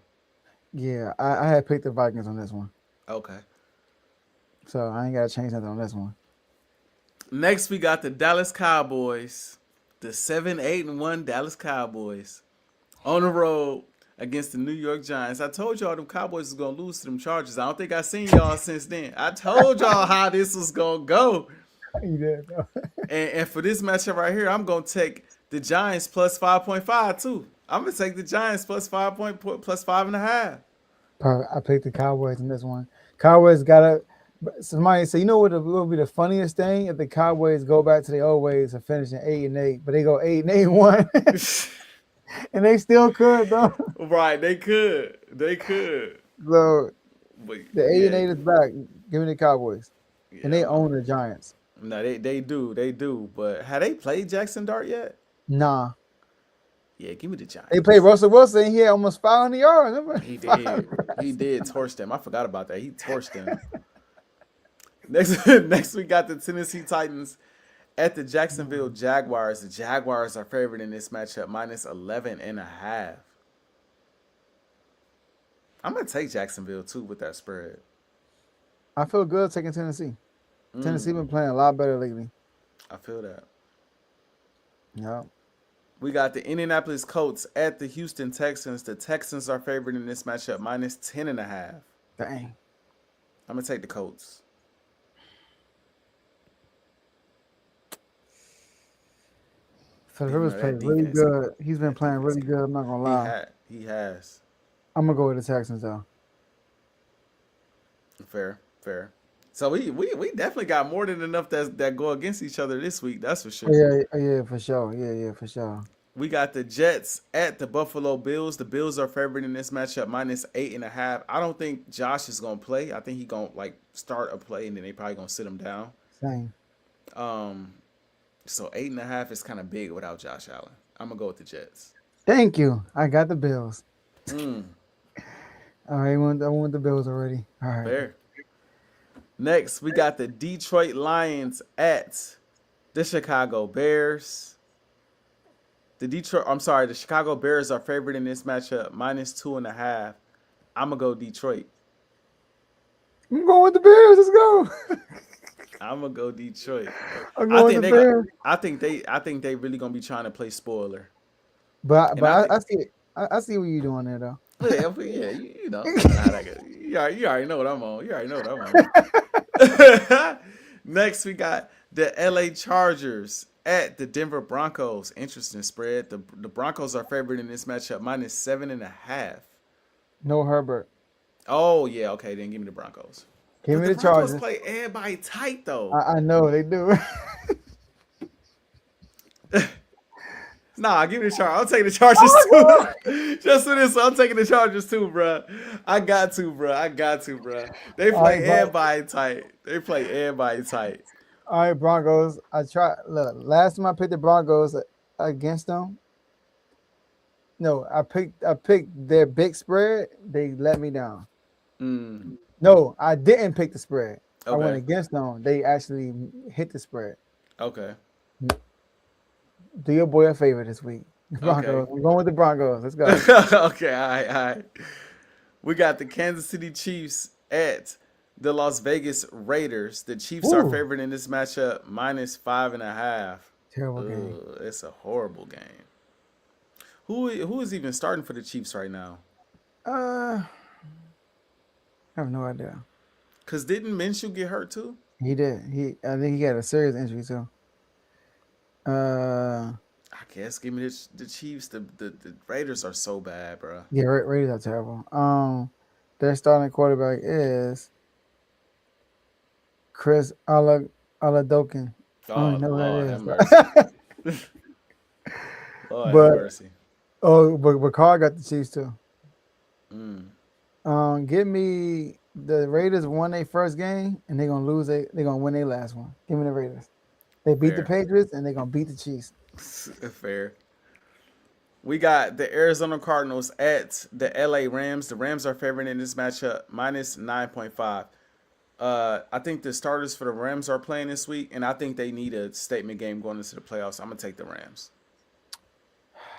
Yeah, I had picked the Vikings on this one. Okay. So I ain't gotta change nothing on this one. Next, we got the Dallas Cowboys, the 7-8-1 Dallas Cowboys, on the road against the New York Giants. I told y'all them Cowboys was gonna lose to them Chargers. I don't think I seen y'all since then. I told y'all how this was gonna go. You did, and for this matchup right here, I'm gonna take the Giants plus 5.5 too. I'm gonna take the Giants plus 5.5. I picked the Cowboys in this one. Cowboys gotta. Somebody say, you know what will be the funniest thing if the Cowboys go back to the old ways of finishing 8-8, but they go 8-8-1, and they still could though. Right, they could. So But, the 8-8 is back. Give me the Cowboys, and they Yeah. own the Giants. No, they do. But have they played Jackson Dart yet? Nah, Yeah, give me the Giants. they played Russell Wilson. And he had almost 500 yards. Remember? He did. He did torch them. I forgot about that. He torched them. Next we got the Tennessee Titans at the Jacksonville Jaguars. The Jaguars are favored in this matchup, -11.5. I'm gonna take Jacksonville too with that spread. I feel good taking Tennessee. Tennessee been playing a lot better lately. I feel that. Yeah. We got the Indianapolis Colts at the Houston Texans. The Texans are favored in this matchup, -10.5. Dang. I'm gonna take the Colts. Philip Rivers played really good. He's been playing really good. I'm not gonna lie. He has. I'm gonna go with the Texans though. Fair. So we definitely got more than enough that go against each other this week. That's for sure. Yeah, for sure. Yeah, for sure. We got the Jets at the Buffalo Bills. The Bills are favored in this matchup, -8.5. I don't think Josh is gonna play. I think he gonna start a play and then they probably gonna sit him down. Same. So 8.5 is kind of big without Josh Allen. I'm gonna go with the Jets. Thank you. I got the Bills. Mm. All right, I want the Bills already. All right. Fair. Next, we got the Detroit Lions at the Chicago Bears. The Chicago Bears are favored in this matchup, -2.5. I'm gonna go Detroit. I'm going with the Bears. Let's go. I'm gonna go Detroit. I'm going with the Bears. I think they really gonna be trying to play spoiler. But I see what you're doing there though. Yeah, you know. You already know what I'm on. Next, we got the LA Chargers at the Denver Broncos. Interesting spread. The Broncos are favored in this matchup, -7.5. No Herbert. Oh yeah, okay. Then give me the Broncos. Give me the Chargers. Broncos play everybody tight though. I know they do. Nah, give me the Chargers. I'll take the Chargers too. Just for this, I'm taking the Chargers too, bro. I got to, bro. They play everybody tight. All right, Broncos. Last time I picked the Broncos against them. No, I picked their big spread. They let me down. No, I didn't pick the spread. Okay. I went against them. They actually hit the spread. Okay. Do your boy a favor this week. Broncos. Okay. I'm going with the Broncos. Let's go. Okay, all right. We got the Kansas City Chiefs at the Las Vegas Raiders. The Chiefs are favored in this matchup, -5.5. Terrible game. It's a horrible game. Who is even starting for the Chiefs right now? I have no idea. Cause didn't Minshew get hurt too? He did. I think he got a serious injury too. I guess give me the Chiefs. The Raiders are so bad, bro. Yeah, Raiders are terrible. Their starting quarterback is Chris Aladokin. I don't Oh even know who Lord, that have is. mercy. Lord have mercy. But Carr got the Chiefs too. Mm. Give me the Raiders won their first game and they're gonna lose. They're gonna win their last one. Give me the Raiders. They beat the Fair. Patriots and they're gonna beat the Chiefs. Fair. We got the Arizona Cardinals at the LA Rams. The Rams are favored in this matchup, minus 9.5. I think the starters for the Rams are playing this week, and I think they need a statement game going into the playoffs. I'm going to take the Rams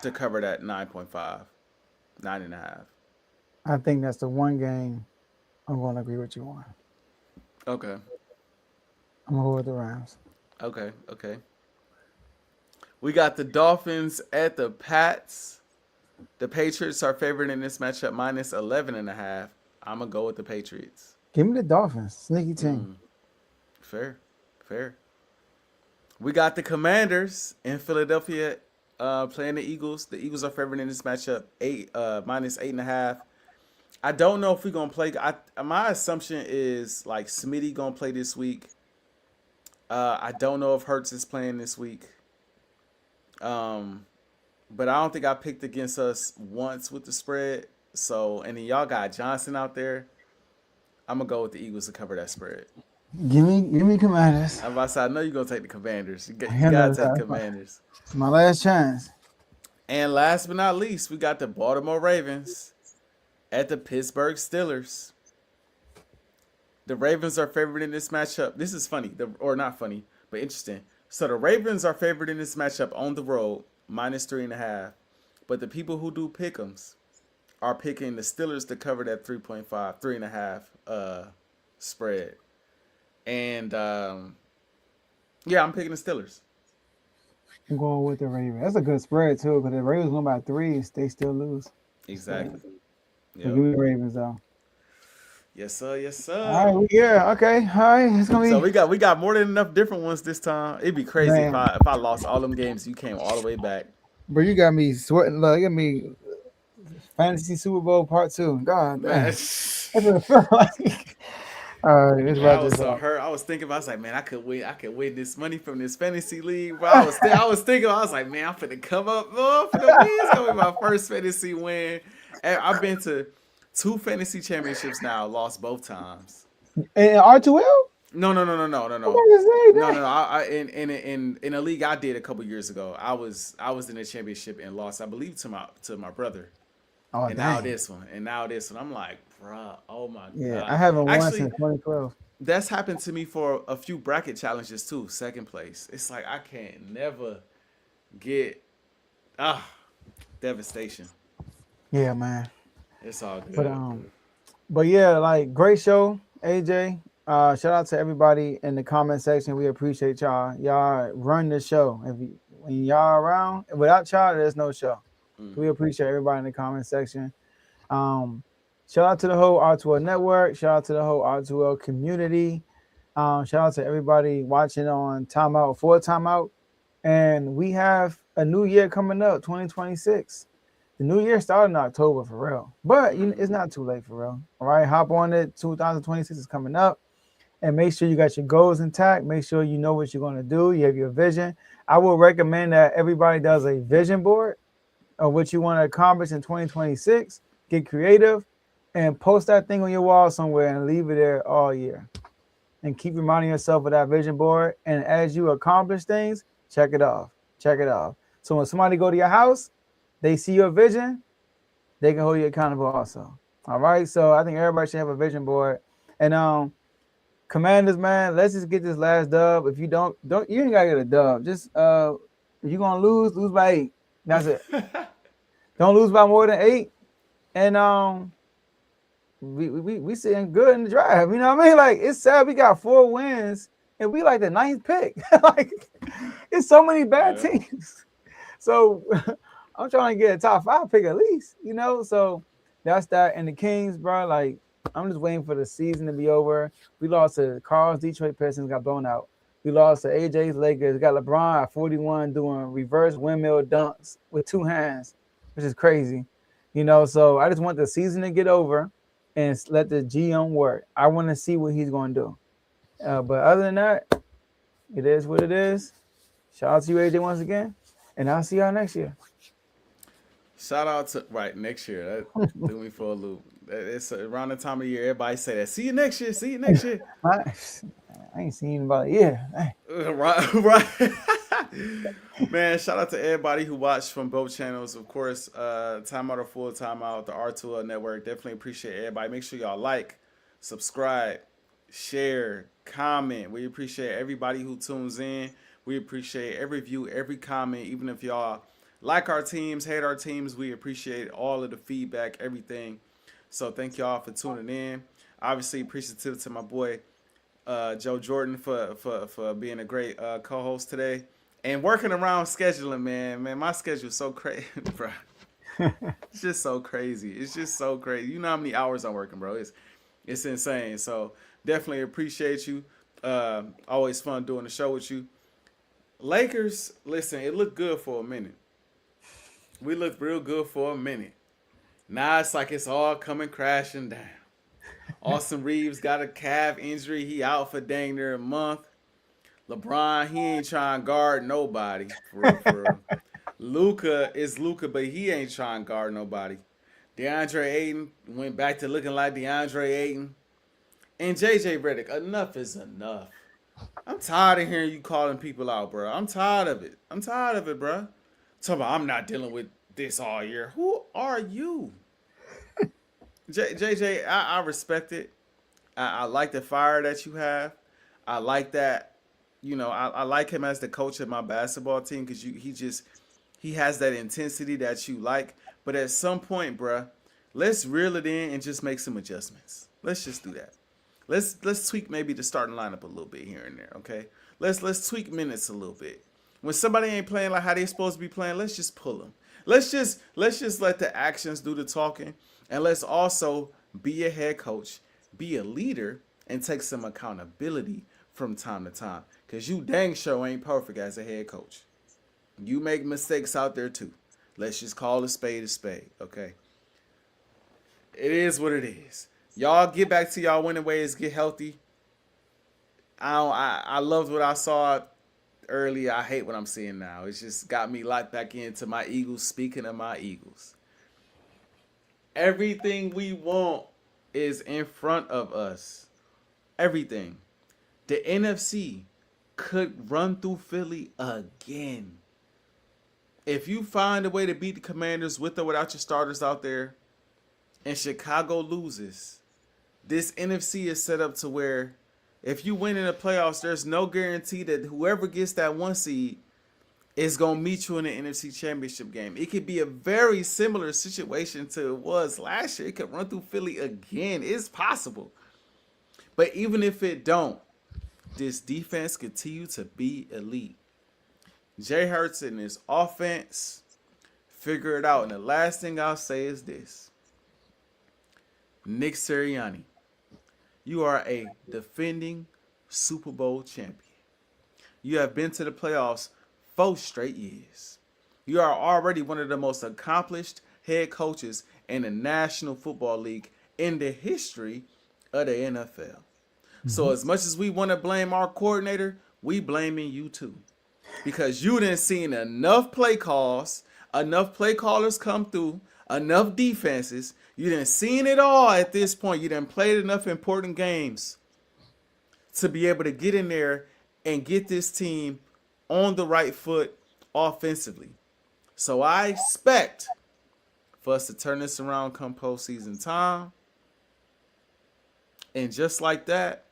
to cover that 9.5, 9.5. I think that's the one game I'm going to agree with you on. Okay. I'm going to go with the Rams. Okay. We got the Dolphins at the Pats. The Patriots are favored in this matchup, minus 11.5. I'm going to go with the Patriots. Give me the Dolphins. Sneaky team. Fair. We got the Commanders in Philadelphia playing the Eagles. The Eagles are favored in this matchup, minus 8.5. I don't know if we're going to play. My assumption is like Smitty going to play this week. I don't know if Hurts is playing this week. But I don't think I picked against us once with the spread. So, and then y'all got Johnson out there. I'm gonna go with the Eagles to cover that spread. Give me Commanders. I'm about to say, I know you're gonna take the Commanders. You gotta take the Commanders. It's my last chance. And last but not least, we got the Baltimore Ravens at the Pittsburgh Steelers. The Ravens are favored in this matchup. This is funny, or not funny, but interesting. So the Ravens are favored in this matchup on the road, minus 3.5. But the people who do pick'ems are picking the Steelers to cover that 3.5 spread. And yeah, I'm picking the Steelers. I'm going with the Ravens. That's a good spread too, because the Ravens win by 3, they still lose. Exactly. Yep. So give me the Ravens though. Yes, sir. All right, yeah, okay. All right, it's gonna be. So we got more than enough different ones this time. It'd be crazy if I lost all them games. You came all the way back. Bro, you got me sweating. Look, you got me. Fantasy Super Bowl Part 2. God, man. That's what it felt like. All right, I was so hurt. I was thinking, I was like, man, I could win this money from this fantasy league. Bro, I was thinking, I was like, man, I'm finna come up. Oh, it's gonna be my first fantasy win. And I've been to 2 fantasy championships now. Lost both times. And R2L? No. I in a league I did a couple years ago. I was in a championship and lost, I believe, to my brother. Oh, and dang. now this one. I'm like, bruh, oh my god. Yeah, I haven't won since 2012. That's happened to me for a few bracket challenges too. Second place. It's like I can't never get devastation. Yeah, man. It's all good. But yeah, like great show, AJ. Shout out to everybody in the comment section. We appreciate y'all. Y'all run the show. When y'all around, without y'all, there's no show. We appreciate everybody in the comment section. Shout out to the whole R2L network. Shout out to the whole R2L community. Shout out to everybody watching on Timeout for Timeout. And we have a new year coming up, 2026. The new year started in October for real. But it's not too late for real. All right, hop on it. 2026 is coming up. And make sure you got your goals intact. Make sure you know what you're going to do. You have your vision. I will recommend that everybody does a vision board of what you want to accomplish in 2026. Get creative and post that thing on your wall somewhere and leave it there all year. And keep reminding yourself of that vision board. And as you accomplish things, check it off. So when somebody go to your house, they see your vision, they can hold you accountable also. All right. So I think everybody should have a vision board. And Commanders, man, let's just get this last dub. If you don't you ain't gotta get a dub. Just if you're gonna lose by 8. That's it. Don't lose by more than 8. And we sitting good in the drive. You know what I mean? Like, it's sad we got 4 wins and we like the 9th pick. Like, it's so many bad teams. So I'm trying to get a top 5 pick at least, you know. So that's that. And the Kings, bro, like I'm just waiting for the season to be over. We lost to Carl's Detroit Pistons, got blown out. We lost to AJ's Lakers, got LeBron at 41 doing reverse windmill dunks with 2 hands, which is crazy, you know. So I just want the season to get over and let the GM work. I want to see what he's going to do. But other than that, it is what it is. Shout out to you, AJ, once again, and I'll see y'all next year. Shout out to next year. That threw me for a loop. It's around the time of year everybody say that. See you next year. See you next year. I ain't seen about a year. Right. Man, shout out to everybody who watched from both channels. Of course, Time Out or Full Time Out, the R2L Network. Definitely appreciate everybody. Make sure y'all like, subscribe, share, comment. We appreciate everybody who tunes in. We appreciate every view, every comment, even if y'all like our teams, hate our teams. We appreciate all of the feedback, everything. So thank y'all for tuning in. Obviously, appreciative to my boy Joe Jordan for being a great co-host today and working around scheduling, man. My schedule's so crazy, bro. It's just so crazy. It's just so crazy. You know how many hours I'm working, bro. It's insane. So definitely appreciate you. Always fun doing the show with you. Lakers, listen, it looked good for a minute. We looked real good for a minute. Now it's like it's all coming crashing down. Austin Reeves got a calf injury. He out for dang near a month. LeBron, he ain't trying to guard nobody. For real. Luka is Luka, but he ain't trying to guard nobody. DeAndre Ayton went back to looking like DeAndre Ayton. And JJ Redick, enough is enough. I'm tired of hearing you calling people out, bro. I'm tired of it. Bro. Talking about I'm not dealing with this all year. Who are you? JJ, I respect it. I like the fire that you have. I like that. You know, I like him as the coach of my basketball team because he has that intensity that you like. But at some point, bruh, let's reel it in and just make some adjustments. Let's just do that. Let's tweak maybe the starting lineup a little bit here and there, okay? Let's tweak minutes a little bit. When somebody ain't playing like how they supposed to be playing, let's just pull them. Let's just let the actions do the talking, and let's also be a head coach, be a leader, and take some accountability from time to time. Because you dang sure ain't perfect as a head coach. You make mistakes out there too. Let's just call a spade, okay? It is what it is. Y'all get back to y'all winning ways, get healthy. I loved what I saw earlier. I hate what I'm seeing now. It's just got me locked back into my Eagles. Speaking of my Eagles, everything we want is in front of us. Everything. The NFC could run through Philly again. If you find a way to beat the Commanders with or without your starters out there, and Chicago loses, this NFC is set up to where if you win in the playoffs, there's no guarantee that whoever gets that 1 seed is going to meet you in the NFC Championship game. It could be a very similar situation to it was last year. It could run through Philly again. It's possible. But even if it don't, this defense continue to be elite. Jay Hurts and his offense, figure it out. And the last thing I'll say is this. Nick Sirianni, you are a defending Super Bowl champion. You have been to the playoffs 4 straight years. You are already one of the most accomplished head coaches in the National Football League in the history of the NFL. Mm-hmm. So as much as we want to blame our coordinator, we blaming you too. Because you didn't see enough play calls, enough play callers come through, enough defenses. You didn't seen it all at this point. You didn't played enough important games to be able to get in there and get this team on the right foot offensively. So I expect for us to turn this around come postseason time. And just like that,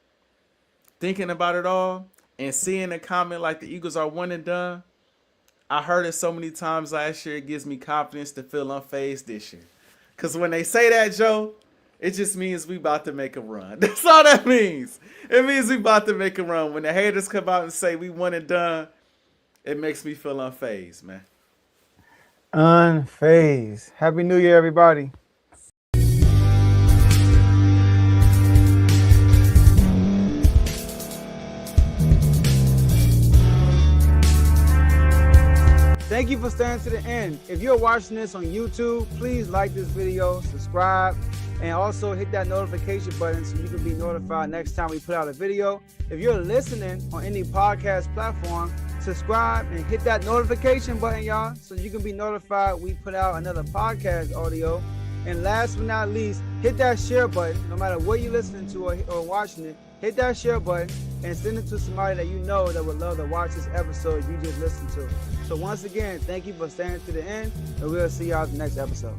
thinking about it all and seeing a comment like the Eagles are one and done, I heard it so many times last year, it gives me confidence to feel unfazed this year. Because when they say that, Joe, it just means we about to make a run. That's all that means. It means we about to make a run. When the haters come out and say we one and done, it makes me feel unfazed, man. Unfazed. Happy New Year, everybody. Thank you for staying to the end. If you're watching this on YouTube, please like this video, subscribe, and also hit that notification button so you can be notified next time we put out a video. If you're listening on any podcast platform, subscribe and hit that notification button, y'all, so you can be notified we put out another podcast audio. And last but not least, hit that share button. No matter what you're listening to or watching it, hit that share button and send it to somebody that you know that would love to watch this episode you just listened to. So once again, thank you for staying to the end, and we'll see y'all at the next episode.